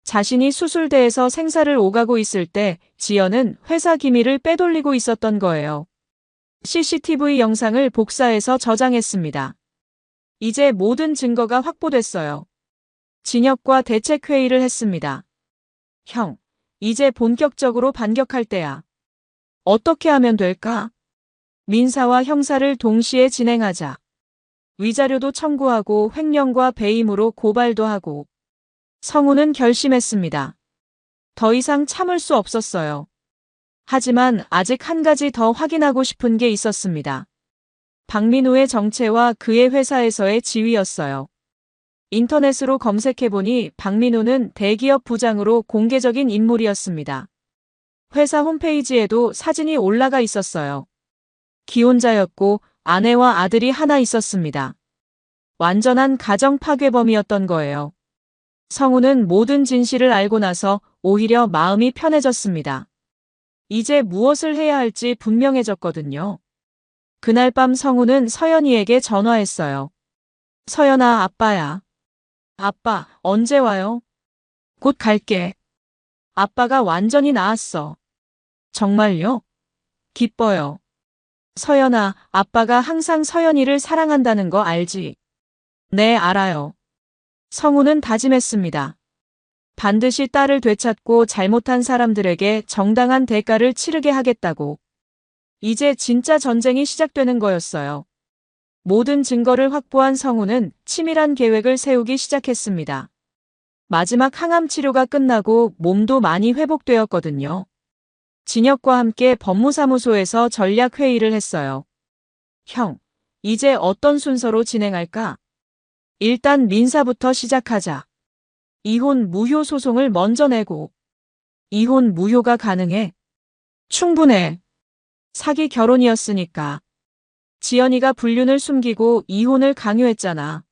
자신이 수술대에서 생사를 오가고 있을 때 지연은 회사 기밀을 빼돌리고 있었던 거예요. CCTV 영상을 복사해서 저장했습니다. 이제 모든 증거가 확보됐어요. 진혁과 대책회의를 했습니다. 형, 이제 본격적으로 반격할 때야. 어떻게 하면 될까? 민사와 형사를 동시에 진행하자. 위자료도 청구하고 횡령과 배임으로 고발도 하고. 성훈은 결심했습니다. 더 이상 참을 수 없었어요. 하지만 아직 한 가지 더 확인하고 싶은 게 있었습니다. 박민우의 정체와 그의 회사에서의 지위였어요. 인터넷으로 검색해보니 박민우는 대기업 부장으로 공개적인 인물이었습니다. 회사 홈페이지에도 사진이 올라가 있었어요. 기혼자였고 아내와 아들이 하나 있었습니다. 완전한 가정 파괴범이었던 거예요. 성훈은 모든 진실을 알고 나서 오히려 마음이 편해졌습니다. 이제 무엇을 해야 할지 분명해졌거든요. 그날 밤 성훈은 서연이에게 전화했어요. 서연아, 아빠야. 아빠, 언제 와요? 곧 갈게. 아빠가 완전히 나았어. 정말요? 기뻐요. 서연아, 아빠가 항상 서연이를 사랑한다는 거 알지? 네, 알아요. 성훈은 다짐했습니다. 반드시 딸을 되찾고 잘못한 사람들에게 정당한 대가를 치르게 하겠다고. 이제 진짜 전쟁이 시작되는 거였어요. 모든 증거를 확보한 성우는 치밀한 계획을 세우기 시작했습니다. 마지막 항암 치료가 끝나고 몸도 많이 회복되었거든요. 진혁과 함께 법무사무소에서 전략 회의를 했어요. 형, 이제 어떤 순서로 진행할까? 일단 민사부터 시작하자. 이혼 무효 소송을 먼저 내고. 이혼 무효가 가능해? 충분해. 사기 결혼이었으니까. 지연이가 불륜을 숨기고 이혼을 강요했잖아.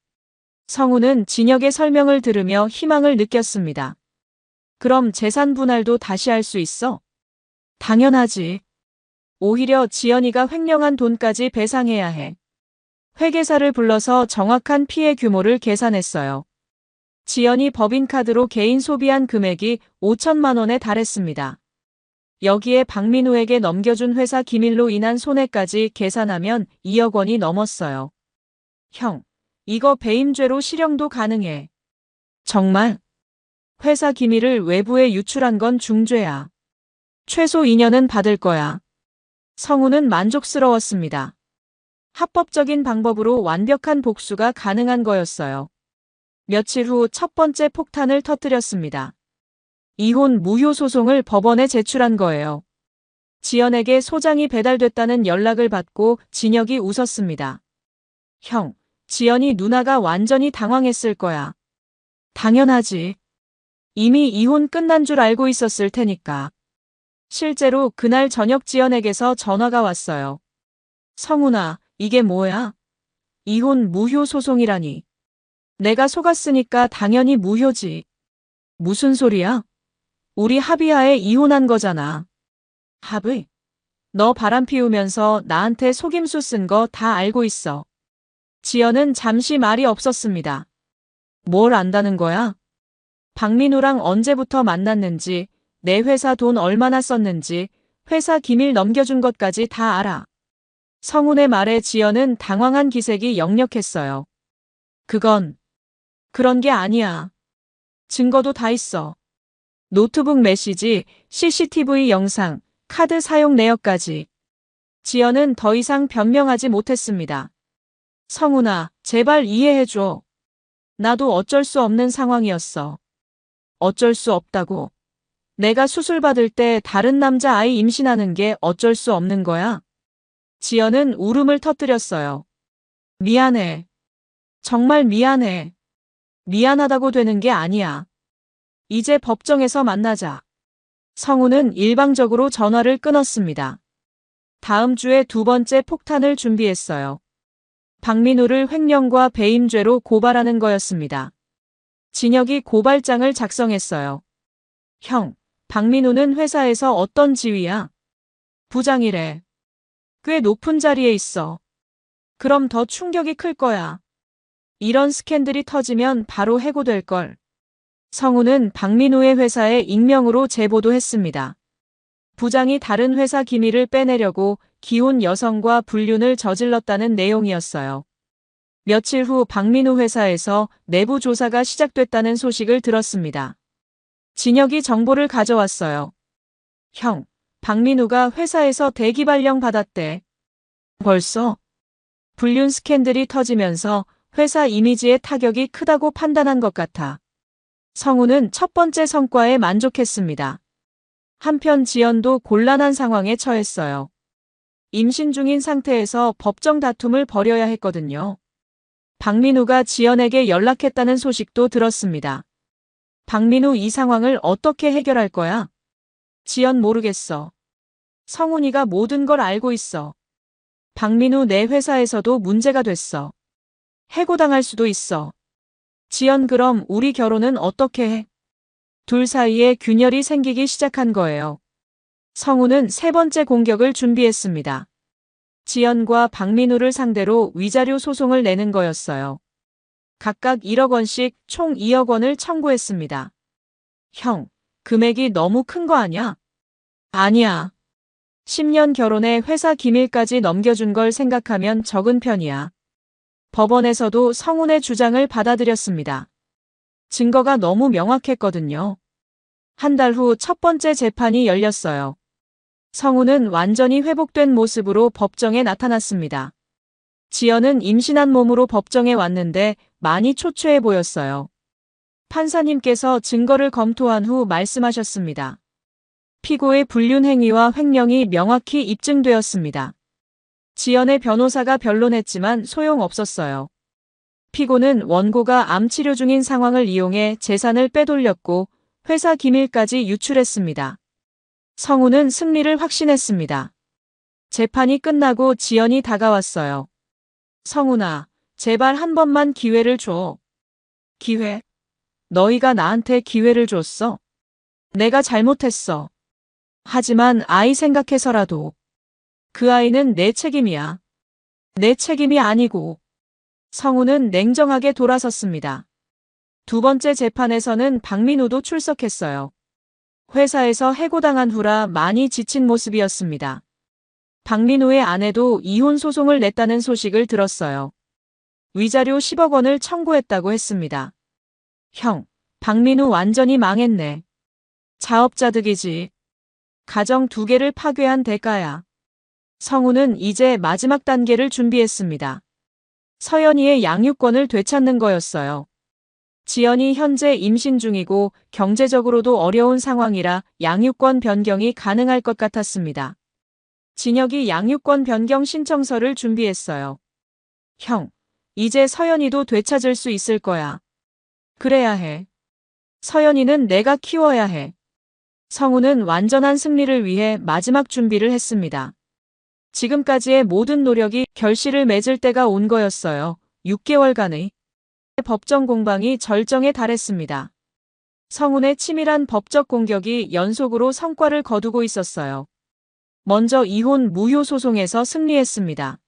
성우는 진혁의 설명을 들으며 희망을 느꼈습니다. 그럼 재산 분할도 다시 할 수 있어? 당연하지. 오히려 지연이가 횡령한 돈까지 배상해야 해. 회계사를 불러서 정확한 피해 규모를 계산했어요. 지연이 법인카드로 개인 소비한 금액이 5천만 원에 달했습니다. 여기에 박민우에게 넘겨준 회사 기밀로 인한 손해까지 계산하면 2억 원이 넘었어요. 형, 이거 배임죄로 실형도 가능해. 정말? 회사 기밀을 외부에 유출한 건 중죄야. 최소 2년은 받을 거야. 성우는 만족스러웠습니다. 합법적인 방법으로 완벽한 복수가 가능한 거였어요. 며칠 후 첫 번째 폭탄을 터뜨렸습니다. 이혼 무효 소송을 법원에 제출한 거예요. 지연에게 소장이 배달됐다는 연락을 받고 진혁이 웃었습니다. 형, 지연이 누나가 완전히 당황했을 거야. 당연하지. 이미 이혼 끝난 줄 알고 있었을 테니까. 실제로 그날 저녁 지연에게서 전화가 왔어요. 성훈아, 이게 뭐야? 이혼 무효 소송이라니. 내가 속았으니까 당연히 무효지. 무슨 소리야? 우리 합의하에 이혼한 거잖아. 합의? 너 바람 피우면서 나한테 속임수 쓴 거 다 알고 있어. 지연은 잠시 말이 없었습니다. 뭘 안다는 거야? 박민우랑 언제부터 만났는지, 내 회사 돈 얼마나 썼는지, 회사 기밀 넘겨준 것까지 다 알아. 성훈의 말에 지연은 당황한 기색이 역력했어요. 그런 게 아니야. 증거도 다 있어. 노트북 메시지, CCTV 영상, 카드 사용 내역까지. 지연은 더 이상 변명하지 못했습니다. 성훈아, 제발 이해해줘. 나도 어쩔 수 없는 상황이었어. 어쩔 수 없다고. 내가 수술 받을 때 다른 남자 아이 임신하는 게 어쩔 수 없는 거야? 지연은 울음을 터뜨렸어요. 미안해. 정말 미안해. 미안하다고 되는 게 아니야. 이제 법정에서 만나자. 성우는 일방적으로 전화를 끊었습니다. 다음 주에 두 번째 폭탄을 준비했어요. 박민우를 횡령과 배임죄로 고발하는 거였습니다. 진혁이 고발장을 작성했어요. 형, 박민우는 회사에서 어떤 지위야? 부장이래. 꽤 높은 자리에 있어. 그럼 더 충격이 클 거야. 이런 스캔들이 터지면 바로 해고될걸. 성우는 박민우의 회사에 익명으로 제보도 했습니다. 부장이 다른 회사 기밀을 빼내려고 기혼 여성과 불륜을 저질렀다는 내용이었어요. 며칠 후 박민우 회사에서 내부 조사가 시작됐다는 소식을 들었습니다. 진혁이 정보를 가져왔어요. 형, 박민우가 회사에서 대기 발령 받았대. 벌써? 불륜 스캔들이 터지면서 회사 이미지에 타격이 크다고 판단한 것 같아. 성우는 첫 번째 성과에 만족했습니다. 한편 지연도 곤란한 상황에 처했어요. 임신 중인 상태에서 법정 다툼을 벌여야 했거든요. 박민우가 지연에게 연락했다는 소식도 들었습니다. 박민우 이 상황을 어떻게 해결할 거야? 지연 모르겠어. 성훈이가 모든 걸 알고 있어. 박민우 내 회사에서도 문제가 됐어. 해고당할 수도 있어. 지연 그럼 우리 결혼은 어떻게 해? 둘 사이에 균열이 생기기 시작한 거예요. 성우는 세 번째 공격을 준비했습니다. 지연과 박민우를 상대로 위자료 소송을 내는 거였어요. 각각 1억 원씩 총 2억 원을 청구했습니다. 형, 금액이 너무 큰 거 아니야? 아니야. 10년 결혼에 회사 기밀까지 넘겨준 걸 생각하면 적은 편이야. 법원에서도 성훈의 주장을 받아들였습니다. 증거가 너무 명확했거든요. 한 달 후 첫 번째 재판이 열렸어요. 성우는 완전히 회복된 모습으로 법정에 나타났습니다. 지연은 임신한 몸으로 법정에 왔는데 많이 초췌해 보였어요. 판사님께서 증거를 검토한 후 말씀하셨습니다. 피고의 불륜 행위와 횡령이 명확히 입증되었습니다. 지연의 변호사가 변론했지만 소용없었어요. 피고는 원고가 암 치료 중인 상황을 이용해 재산을 빼돌렸고 회사 기밀까지 유출했습니다. 성우는 승리를 확신했습니다. 재판이 끝나고 지연이 다가왔어요. 성우나, 제발 한 번만 기회를 줘. 기회? 너희가 나한테 기회를 줬어. 내가 잘못했어. 하지만 아이 생각해서라도. 그 아이는 내 책임이야. 내 책임이 아니고. 성우는 냉정하게 돌아섰습니다. 두 번째 재판에서는 박민우도 출석했어요. 회사에서 해고당한 후라 많이 지친 모습이었습니다. 박민우의 아내도 이혼 소송을 냈다는 소식을 들었어요. 위자료 10억 원을 청구했다고 했습니다. 형, 박민우 완전히 망했네. 자업자득이지. 가정 2개를 파괴한 대가야. 성우는 이제 마지막 단계를 준비했습니다. 서연이의 양육권을 되찾는 거였어요. 지연이 현재 임신 중이고 경제적으로도 어려운 상황이라 양육권 변경이 가능할 것 같았습니다. 진혁이 양육권 변경 신청서를 준비했어요. 형, 이제 서연이도 되찾을 수 있을 거야. 그래야 해. 서연이는 내가 키워야 해. 성우는 완전한 승리를 위해 마지막 준비를 했습니다. 지금까지의 모든 노력이 결실을 맺을 때가 온 거였어요. 6개월간의 법정 공방이 절정에 달했습니다. 성운의 치밀한 법적 공격이 연속으로 성과를 거두고 있었어요. 먼저 이혼 무효 소송에서 승리했습니다.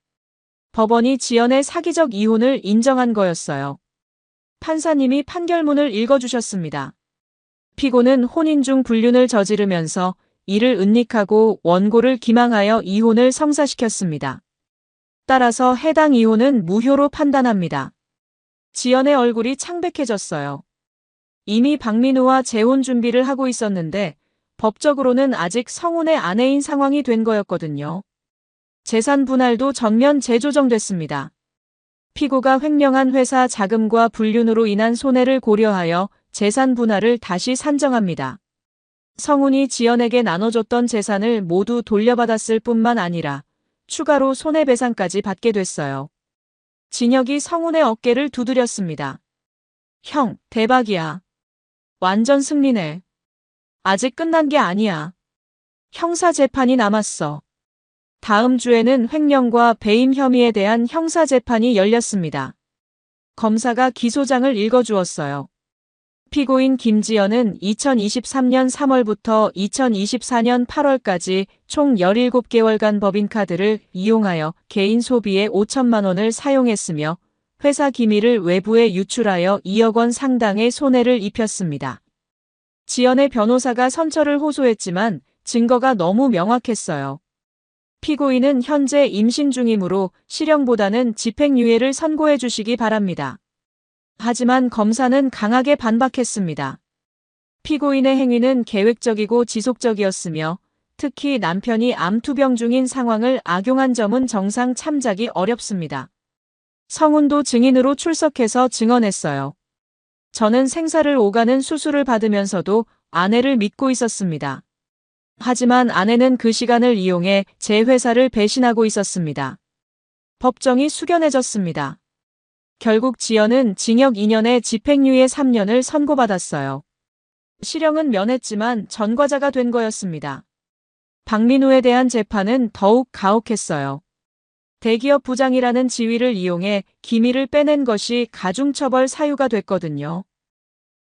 법원이 지연의 사기적 이혼을 인정한 거였어요. 판사님이 판결문을 읽어주셨습니다. 피고는 혼인 중 불륜을 저지르면서 이를 은닉하고 원고를 기망하여 이혼을 성사시켰습니다. 따라서 해당 이혼은 무효로 판단합니다. 지연의 얼굴이 창백해졌어요. 이미 박민우와 재혼 준비를 하고 있었는데 법적으로는 아직 성운의 아내인 상황이 된 거였거든요. 재산 분할도 전면 재조정됐습니다. 피고가 횡령한 회사 자금과 불륜으로 인한 손해를 고려하여 재산 분할을 다시 산정합니다. 성운이 지연에게 나눠줬던 재산을 모두 돌려받았을 뿐만 아니라 추가로 손해배상까지 받게 됐어요. 진혁이 성운의 어깨를 두드렸습니다. 형, 대박이야. 완전 승리네. 아직 끝난 게 아니야. 형사 재판이 남았어. 다음 주에는 횡령과 배임 혐의에 대한 형사 재판이 열렸습니다. 검사가 기소장을 읽어주었어요. 피고인 김지연은 2023년 3월부터 2024년 8월까지 총 17개월간 법인카드를 이용하여 개인 소비에 5천만 원을 사용했으며 회사 기밀을 외부에 유출하여 2억 원 상당의 손해를 입혔습니다. 지연의 변호사가 선처를 호소했지만 증거가 너무 명확했어요. 피고인은 현재 임신 중이므로 실형보다는 집행유예를 선고해 주시기 바랍니다. 하지만 검사는 강하게 반박했습니다. 피고인의 행위는 계획적이고 지속적이었으며 특히 남편이 암투병 중인 상황을 악용한 점은 정상 참작이 어렵습니다. 성운도 증인으로 출석해서 증언했어요. 저는 생사를 오가는 수술을 받으면서도 아내를 믿고 있었습니다. 하지만 아내는 그 시간을 이용해 제 회사를 배신하고 있었습니다. 법정이 숙연해졌습니다. 결국 지연은 징역 2년에 집행유예 3년을 선고받았어요. 실형은 면했지만 전과자가 된 거였습니다. 박민우에 대한 재판은 더욱 가혹했어요. 대기업 부장이라는 지위를 이용해 기밀을 빼낸 것이 가중처벌 사유가 됐거든요.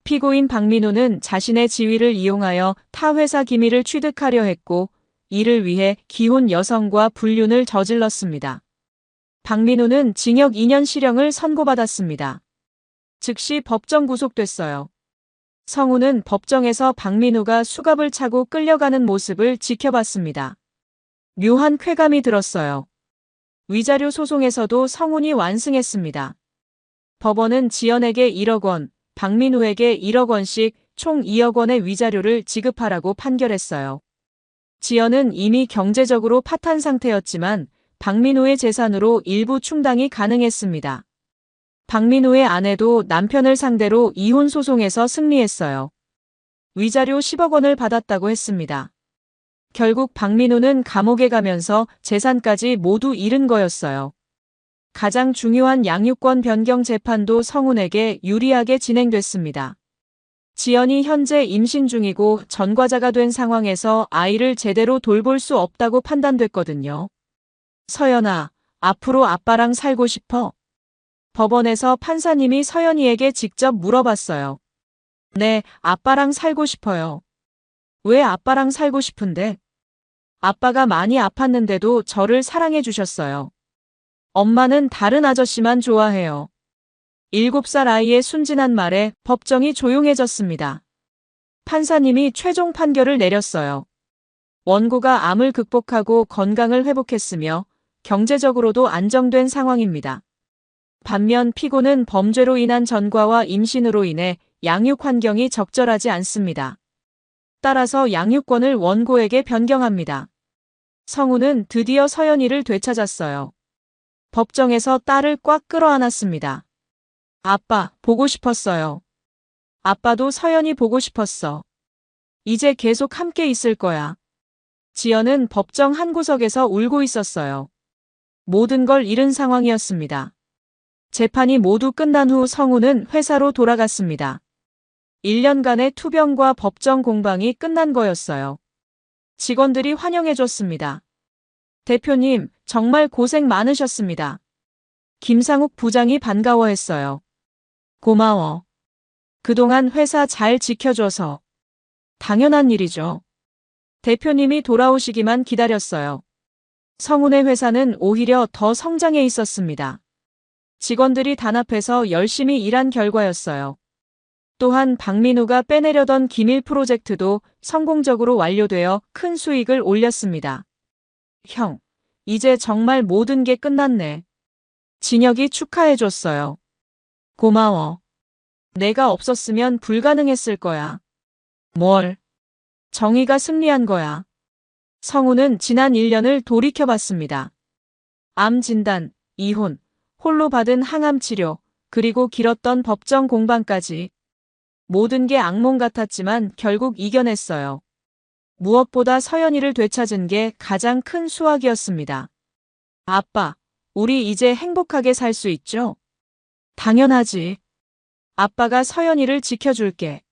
피고인 박민우는 자신의 지위를 이용하여 타 회사 기밀을 취득하려 했고 이를 위해 기혼 여성과 불륜을 저질렀습니다. 박민우는 징역 2년 실형을 선고받았습니다. 즉시 법정 구속됐어요. 성우는 법정에서 박민우가 수갑을 차고 끌려가는 모습을 지켜봤습니다. 묘한 쾌감이 들었어요. 위자료 소송에서도 성운이 완승했습니다. 법원은 지연에게 1억 원, 박민우에게 1억 원씩 총 2억 원의 위자료를 지급하라고 판결했어요. 지연은 이미 경제적으로 파탄 상태였지만 박민우의 재산으로 일부 충당이 가능했습니다. 박민우의 아내도 남편을 상대로 이혼 소송에서 승리했어요. 위자료 10억 원을 받았다고 했습니다. 결국 박민우는 감옥에 가면서 재산까지 모두 잃은 거였어요. 가장 중요한 양육권 변경 재판도 성훈에게 유리하게 진행됐습니다. 지연이 현재 임신 중이고 전과자가 된 상황에서 아이를 제대로 돌볼 수 없다고 판단됐거든요. 서연아, 앞으로 아빠랑 살고 싶어? 법원에서 판사님이 서연이에게 직접 물어봤어요. 네, 아빠랑 살고 싶어요. 왜 아빠랑 살고 싶은데? 아빠가 많이 아팠는데도 저를 사랑해 주셨어요. 엄마는 다른 아저씨만 좋아해요. 7살 아이의 순진한 말에 법정이 조용해졌습니다. 판사님이 최종 판결을 내렸어요. 원고가 암을 극복하고 건강을 회복했으며 경제적으로도 안정된 상황입니다. 반면 피고는 범죄로 인한 전과와 임신으로 인해 양육 환경이 적절하지 않습니다. 따라서 양육권을 원고에게 변경합니다. 성훈은 드디어 서연이를 되찾았어요. 법정에서 딸을 꽉 끌어안았습니다. 아빠, 보고 싶었어요. 아빠도 서연이 보고 싶었어. 이제 계속 함께 있을 거야. 지연은 법정 한 구석에서 울고 있었어요. 모든 걸 잃은 상황이었습니다. 재판이 모두 끝난 후 성훈은 회사로 돌아갔습니다. 1년간의 투병과 법정 공방이 끝난 거였어요. 직원들이 환영해줬습니다. 대표님, 정말 고생 많으셨습니다. 김상욱 부장이 반가워했어요. 고마워. 그동안 회사 잘 지켜줘서. 당연한 일이죠. 대표님이 돌아오시기만 기다렸어요. 성훈의 회사는 오히려 더 성장해 있었습니다. 직원들이 단합해서 열심히 일한 결과였어요. 또한 박민우가 빼내려던 기밀 프로젝트도 성공적으로 완료되어 큰 수익을 올렸습니다. 형, 이제 정말 모든 게 끝났네. 진혁이 축하해줬어요. 고마워. 내가 없었으면 불가능했을 거야. 뭘? 정의가 승리한 거야. 성훈은 지난 1년을 돌이켜봤습니다. 암 진단, 이혼, 홀로 받은 항암 치료, 그리고 길었던 법정 공방까지. 모든 게 악몽 같았지만 결국 이겨냈어요. 무엇보다 서연이를 되찾은 게 가장 큰 수확이었습니다. 아빠, 우리 이제 행복하게 살 수 있죠? 당연하지. 아빠가 서연이를 지켜줄게.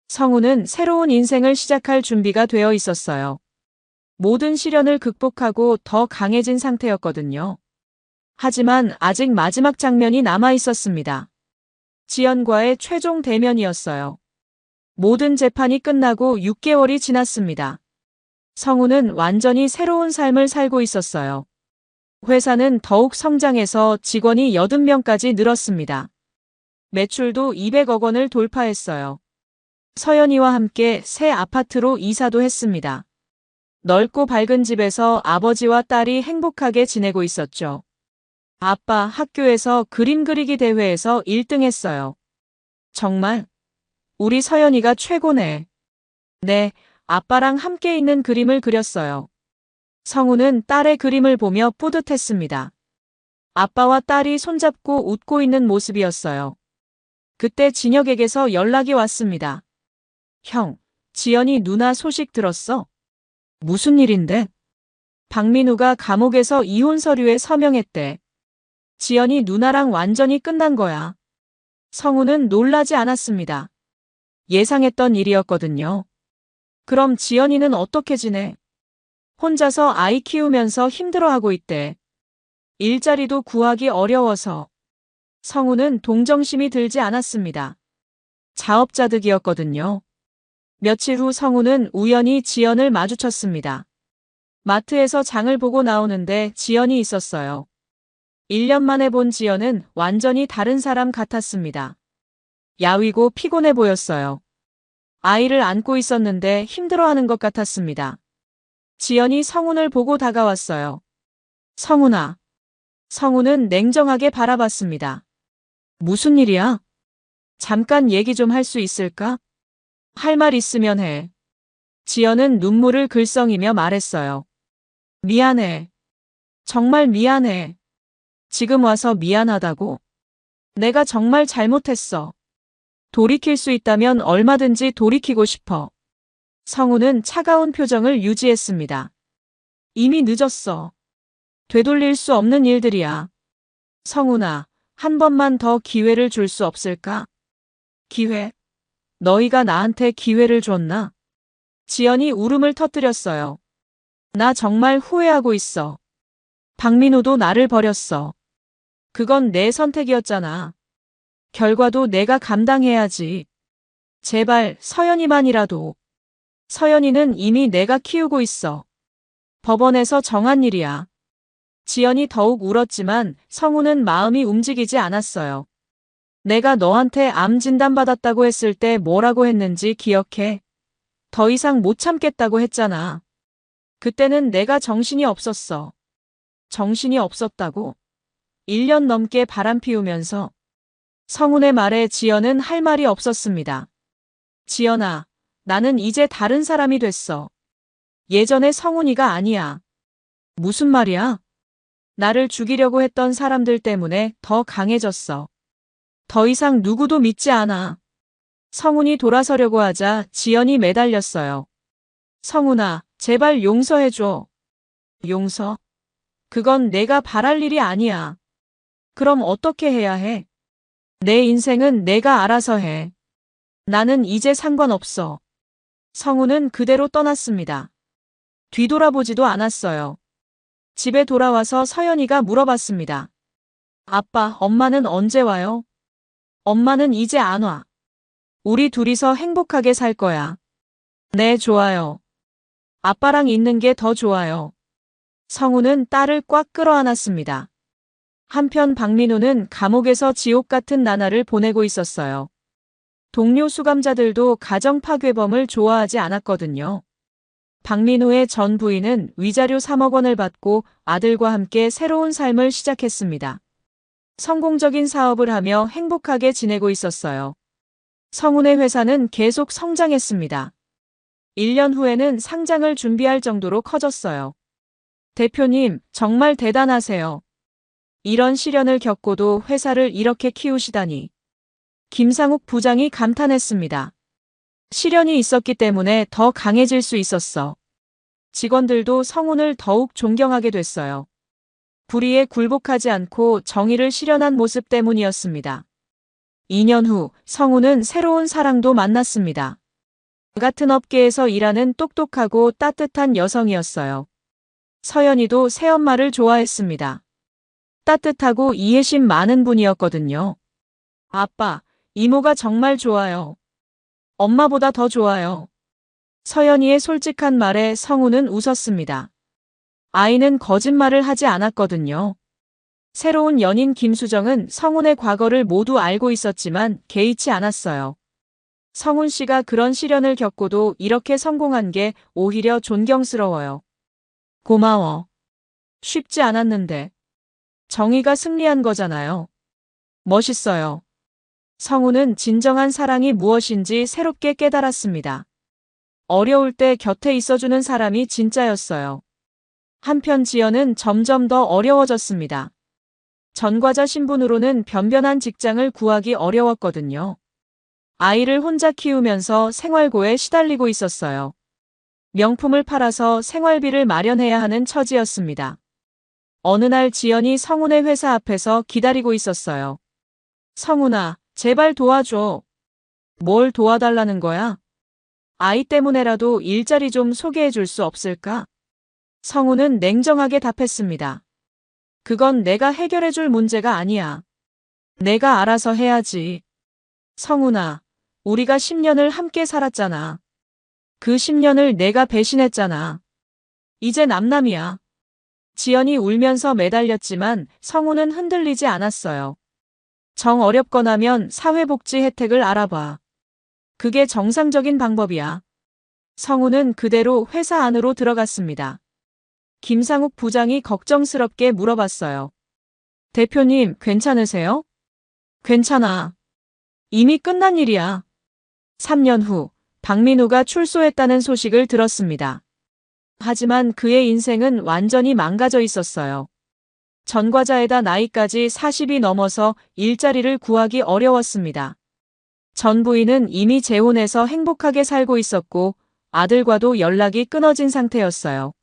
성훈은 새로운 인생을 시작할 준비가 되어 있었어요. 모든 시련을 극복하고 더 강해진 상태였거든요. 하지만 아직 마지막 장면이 남아 있었습니다. 지연과의 최종 대면이었어요. 모든 재판이 끝나고 6개월이 지났습니다. 성훈은 완전히 새로운 삶을 살고 있었어요. 회사는 더욱 성장해서 직원이 80명까지 늘었습니다. 매출도 200억 원을 돌파했어요. 서연이와 함께 새 아파트로 이사도 했습니다. 넓고 밝은 집에서 아버지와 딸이 행복하게 지내고 있었죠. 아빠, 학교에서 그림 그리기 대회에서 1등 했어요. 정말? 우리 서연이가 최고네. 네, 아빠랑 함께 있는 그림을 그렸어요. 성훈은 딸의 그림을 보며 뿌듯했습니다. 아빠와 딸이 손잡고 웃고 있는 모습이었어요. 그때 진혁에게서 연락이 왔습니다. 형, 지연이 누나 소식 들었어? 무슨 일인데? 박민우가 감옥에서 이혼 서류에 서명했대. 지연이 누나랑 완전히 끝난 거야. 성훈은 놀라지 않았습니다. 예상했던 일이었거든요. 그럼 지연이는 어떻게 지내? 혼자서 아이 키우면서 힘들어하고 있대. 일자리도 구하기 어려워서. 성훈은 동정심이 들지 않았습니다. 자업자득이었거든요. 며칠 후 성훈은 우연히 지연을 마주쳤습니다. 마트에서 장을 보고 나오는데 지연이 있었어요. 1년 만에 본 지연은 완전히 다른 사람 같았습니다. 야위고 피곤해 보였어요. 아이를 안고 있었는데 힘들어하는 것 같았습니다. 지연이 성훈을 보고 다가왔어요. 성훈아. 성훈은 냉정하게 바라봤습니다. 무슨 일이야? 잠깐 얘기 좀 할 수 있을까? 할 말 있으면 해. 지연은 눈물을 글썽이며 말했어요. 미안해. 정말 미안해. 지금 와서 미안하다고? 내가 정말 잘못했어. 돌이킬 수 있다면 얼마든지 돌이키고 싶어. 성우는 차가운 표정을 유지했습니다. 이미 늦었어. 되돌릴 수 없는 일들이야. 성훈아, 한 번만 더 기회를 줄 수 없을까? 기회? 너희가 나한테 기회를 줬나? 지연이 울음을 터뜨렸어요. 나 정말 후회하고 있어. 박민호도 나를 버렸어. 그건 내 선택이었잖아. 결과도 내가 감당해야지. 제발 서연이만이라도. 서연이는 이미 내가 키우고 있어. 법원에서 정한 일이야. 지연이 더욱 울었지만 성우는 마음이 움직이지 않았어요. 내가 너한테 암 진단받았다고 했을 때 뭐라고 했는지 기억해? 더 이상 못 참겠다고 했잖아. 그때는 내가 정신이 없었어. 정신이 없었다고? 1년 넘게 바람 피우면서. 성훈의 말에 지연은 할 말이 없었습니다. 지연아, 나는 이제 다른 사람이 됐어. 예전의 성훈이가 아니야. 무슨 말이야? 나를 죽이려고 했던 사람들 때문에 더 강해졌어. 더 이상 누구도 믿지 않아. 성훈이 돌아서려고 하자 지연이 매달렸어요. 성훈아, 제발 용서해줘. 용서? 그건 내가 바랄 일이 아니야. 그럼 어떻게 해야 해? 내 인생은 내가 알아서 해. 나는 이제 상관없어. 성훈은 그대로 떠났습니다. 뒤돌아보지도 않았어요. 집에 돌아와서 서연이가 물어봤습니다. 아빠, 엄마는 언제 와요? 엄마는 이제 안 와. 우리 둘이서 행복하게 살 거야. 네, 좋아요. 아빠랑 있는 게 더 좋아요. 성우는 딸을 꽉 끌어안았습니다. 한편 박민호는 감옥에서 지옥 같은 나날을 보내고 있었어요. 동료 수감자들도 가정 파괴범을 좋아하지 않았거든요. 박민호의 전 부인은 위자료 3억 원을 받고 아들과 함께 새로운 삶을 시작했습니다. 성공적인 사업을 하며 행복하게 지내고 있었어요. 성훈의 회사는 계속 성장했습니다. 1년 후에는 상장을 준비할 정도로 커졌어요. 대표님, 정말 대단하세요. 이런 시련을 겪고도 회사를 이렇게 키우시다니. 김상욱 부장이 감탄했습니다. 시련이 있었기 때문에 더 강해질 수 있었어. 직원들도 성훈을 더욱 존경하게 됐어요. 불의에 굴복하지 않고 정의를 실현한 모습 때문이었습니다. 2년 후 성훈은 새로운 사랑도 만났습니다. 같은 업계에서 일하는 똑똑하고 따뜻한 여성이었어요. 서연이도 새엄마를 좋아했습니다. 따뜻하고 이해심 많은 분이었거든요. 아빠, 이모가 정말 좋아요. 엄마보다 더 좋아요. 서연이의 솔직한 말에 성훈은 웃었습니다. 아이는 거짓말을 하지 않았거든요. 새로운 연인 김수정은 성훈의 과거를 모두 알고 있었지만 개의치 않았어요. 성훈 씨가 그런 시련을 겪고도 이렇게 성공한 게 오히려 존경스러워요. 고마워. 쉽지 않았는데. 정의가 승리한 거잖아요. 멋있어요. 성훈은 진정한 사랑이 무엇인지 새롭게 깨달았습니다. 어려울 때 곁에 있어주는 사람이 진짜였어요. 한편 지연은 점점 더 어려워졌습니다. 전과자 신분으로는 변변한 직장을 구하기 어려웠거든요. 아이를 혼자 키우면서 생활고에 시달리고 있었어요. 명품을 팔아서 생활비를 마련해야 하는 처지였습니다. 어느 날 지연이 성훈의 회사 앞에서 기다리고 있었어요. 성훈아, 제발 도와줘. 뭘 도와달라는 거야? 아이 때문에라도 일자리 좀 소개해 줄 수 없을까? 성훈은 냉정하게 답했습니다. 그건 내가 해결해 줄 문제가 아니야. 내가 알아서 해야지. 성훈아, 우리가 10년을 함께 살았잖아. 그 10년을 내가 배신했잖아. 이제 남남이야. 지연이 울면서 매달렸지만 성훈은 흔들리지 않았어요. 정 어렵거나면 사회복지 혜택을 알아봐. 그게 정상적인 방법이야. 성훈은 그대로 회사 안으로 들어갔습니다. 김상욱 부장이 걱정스럽게 물어봤어요. 대표님, 괜찮으세요? 괜찮아. 이미 끝난 일이야. 3년 후 박민우가 출소했다는 소식을 들었습니다. 하지만 그의 인생은 완전히 망가져 있었어요. 전과자에다 나이까지 40이 넘어서 일자리를 구하기 어려웠습니다. 전 부인은 이미 재혼해서 행복하게 살고 있었고 아들과도 연락이 끊어진 상태였어요.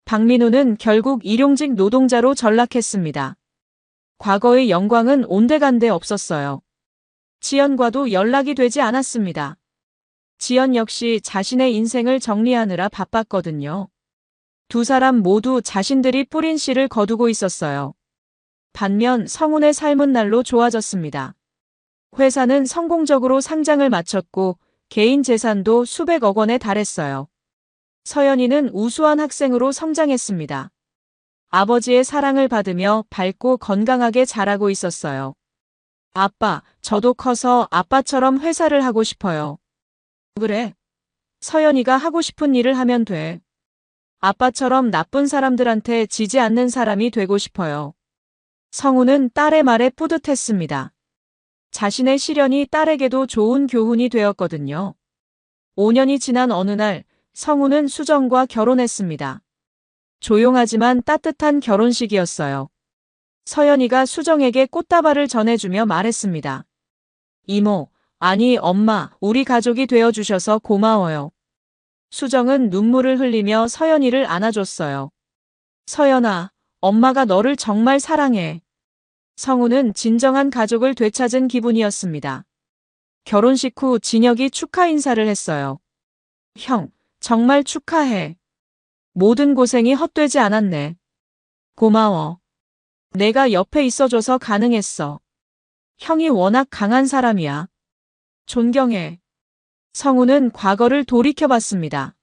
박민우는 결국 일용직 노동자로 전락했습니다. 과거의 영광은 온데간데 없었어요. 지연과도 연락이 되지 않았습니다. 지연 역시 자신의 인생을 정리하느라 바빴거든요. 두 사람 모두 자신들이 뿌린 씨를 거두고 있었어요. 반면 성훈의 삶은 날로 좋아졌습니다. 회사는 성공적으로 상장을 마쳤고 개인 재산도 수백억 원에 달했어요. 서연이는 우수한 학생으로 성장했습니다. 아버지의 사랑을 받으며 밝고 건강하게 자라고 있었어요. 아빠, 저도 커서 아빠처럼 회사를 하고 싶어요. 그래. 서연이가 하고 싶은 일을 하면 돼. 아빠처럼 나쁜 사람들한테 지지 않는 사람이 되고 싶어요. 성우는 딸의 말에 뿌듯했습니다. 자신의 시련이 딸에게도 좋은 교훈이 되었거든요. 5년이 지난 어느 날 성우는 수정과 결혼했습니다. 조용하지만 따뜻한 결혼식이었어요. 서연이가 수정에게 꽃다발을 전해주며 말했습니다. 이모, 아니 엄마, 우리 가족이 되어주셔서 고마워요. 수정은 눈물을 흘리며 서연이를 안아줬어요. 서연아, 엄마가 너를 정말 사랑해. 성우는 진정한 가족을 되찾은 기분이었습니다. 결혼식 후 진혁이 축하 인사를 했어요. 형, 정말 축하해. 모든 고생이 헛되지 않았네. 고마워. 내가 옆에 있어줘서 가능했어. 형이 워낙 강한 사람이야. 존경해. 성우는 과거를 돌이켜봤습니다.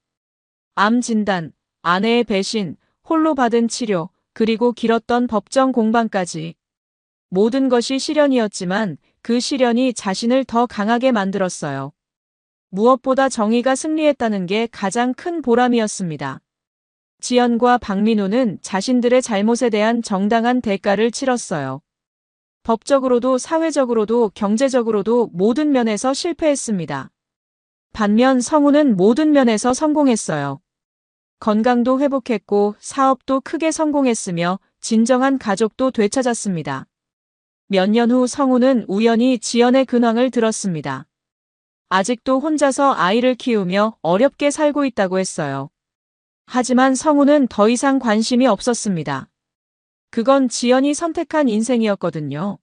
암 진단, 아내의 배신, 홀로 받은 치료, 그리고 길었던 법정 공방까지. 모든 것이 시련이었지만 그 시련이 자신을 더 강하게 만들었어요. 무엇보다 정의가 승리했다는 게 가장 큰 보람이었습니다. 지연과 박민우는 자신들의 잘못에 대한 정당한 대가를 치렀어요. 법적으로도 사회적으로도 경제적으로도 모든 면에서 실패했습니다. 반면 성우는 모든 면에서 성공했어요. 건강도 회복했고 사업도 크게 성공했으며 진정한 가족도 되찾았습니다. 몇 년 후 성우는 우연히 지연의 근황을 들었습니다. 아직도 혼자서 아이를 키우며 어렵게 살고 있다고 했어요. 하지만 성우는 더 이상 관심이 없었습니다. 그건 지연이 선택한 인생이었거든요.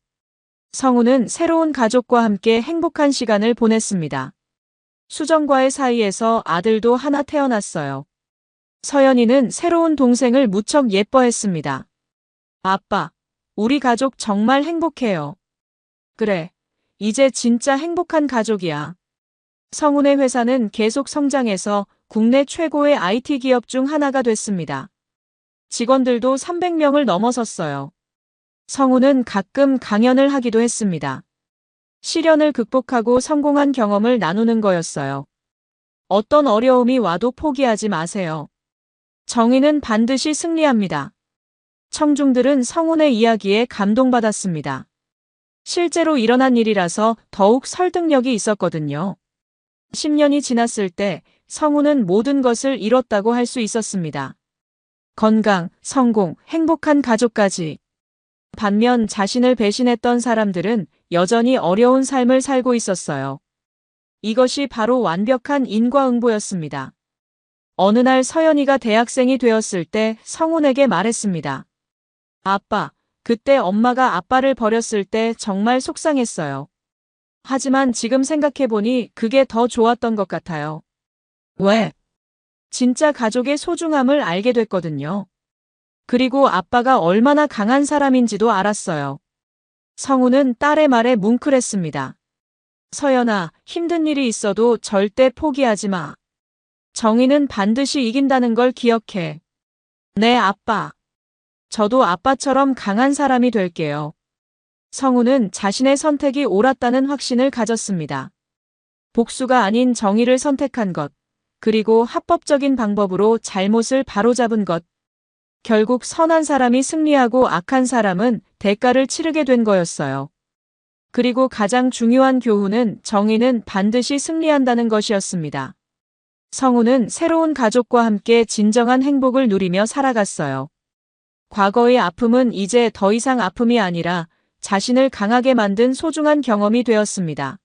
성우는 새로운 가족과 함께 행복한 시간을 보냈습니다. 수정과의 사이에서 아들도 하나 태어났어요. 서연이는 새로운 동생을 무척 예뻐했습니다. 아빠, 우리 가족 정말 행복해요. 그래, 이제 진짜 행복한 가족이야. 성훈의 회사는 계속 성장해서 국내 최고의 IT 기업 중 하나가 됐습니다. 직원들도 300명을 넘어섰어요. 성훈은 가끔 강연을 하기도 했습니다. 시련을 극복하고 성공한 경험을 나누는 거였어요. 어떤 어려움이 와도 포기하지 마세요. 정의는 반드시 승리합니다. 청중들은 성훈의 이야기에 감동받았습니다. 실제로 일어난 일이라서 더욱 설득력이 있었거든요. 10년이 지났을 때 성훈은 모든 것을 잃었다고 할 수 있었습니다. 건강, 성공, 행복한 가족까지. 반면 자신을 배신했던 사람들은 여전히 어려운 삶을 살고 있었어요. 이것이 바로 완벽한 인과응보였습니다. 어느 날 서연이가 대학생이 되었을 때 성훈에게 말했습니다. 아빠, 그때 엄마가 아빠를 버렸을 때 정말 속상했어요. 하지만 지금 생각해보니 그게 더 좋았던 것 같아요. 왜? 진짜 가족의 소중함을 알게 됐거든요. 그리고 아빠가 얼마나 강한 사람인지도 알았어요. 성우는 딸의 말에 뭉클했습니다. 서연아, 힘든 일이 있어도 절대 포기하지 마. 정의는 반드시 이긴다는 걸 기억해. 네, 아빠. 저도 아빠처럼 강한 사람이 될게요. 성우는 자신의 선택이 옳았다는 확신을 가졌습니다. 복수가 아닌 정의를 선택한 것, 그리고 합법적인 방법으로 잘못을 바로잡은 것. 결국 선한 사람이 승리하고 악한 사람은 대가를 치르게 된 거였어요. 그리고 가장 중요한 교훈은 정의는 반드시 승리한다는 것이었습니다. 성우는 새로운 가족과 함께 진정한 행복을 누리며 살아갔어요. 과거의 아픔은 이제 더 이상 아픔이 아니라 자신을 강하게 만든 소중한 경험이 되었습니다.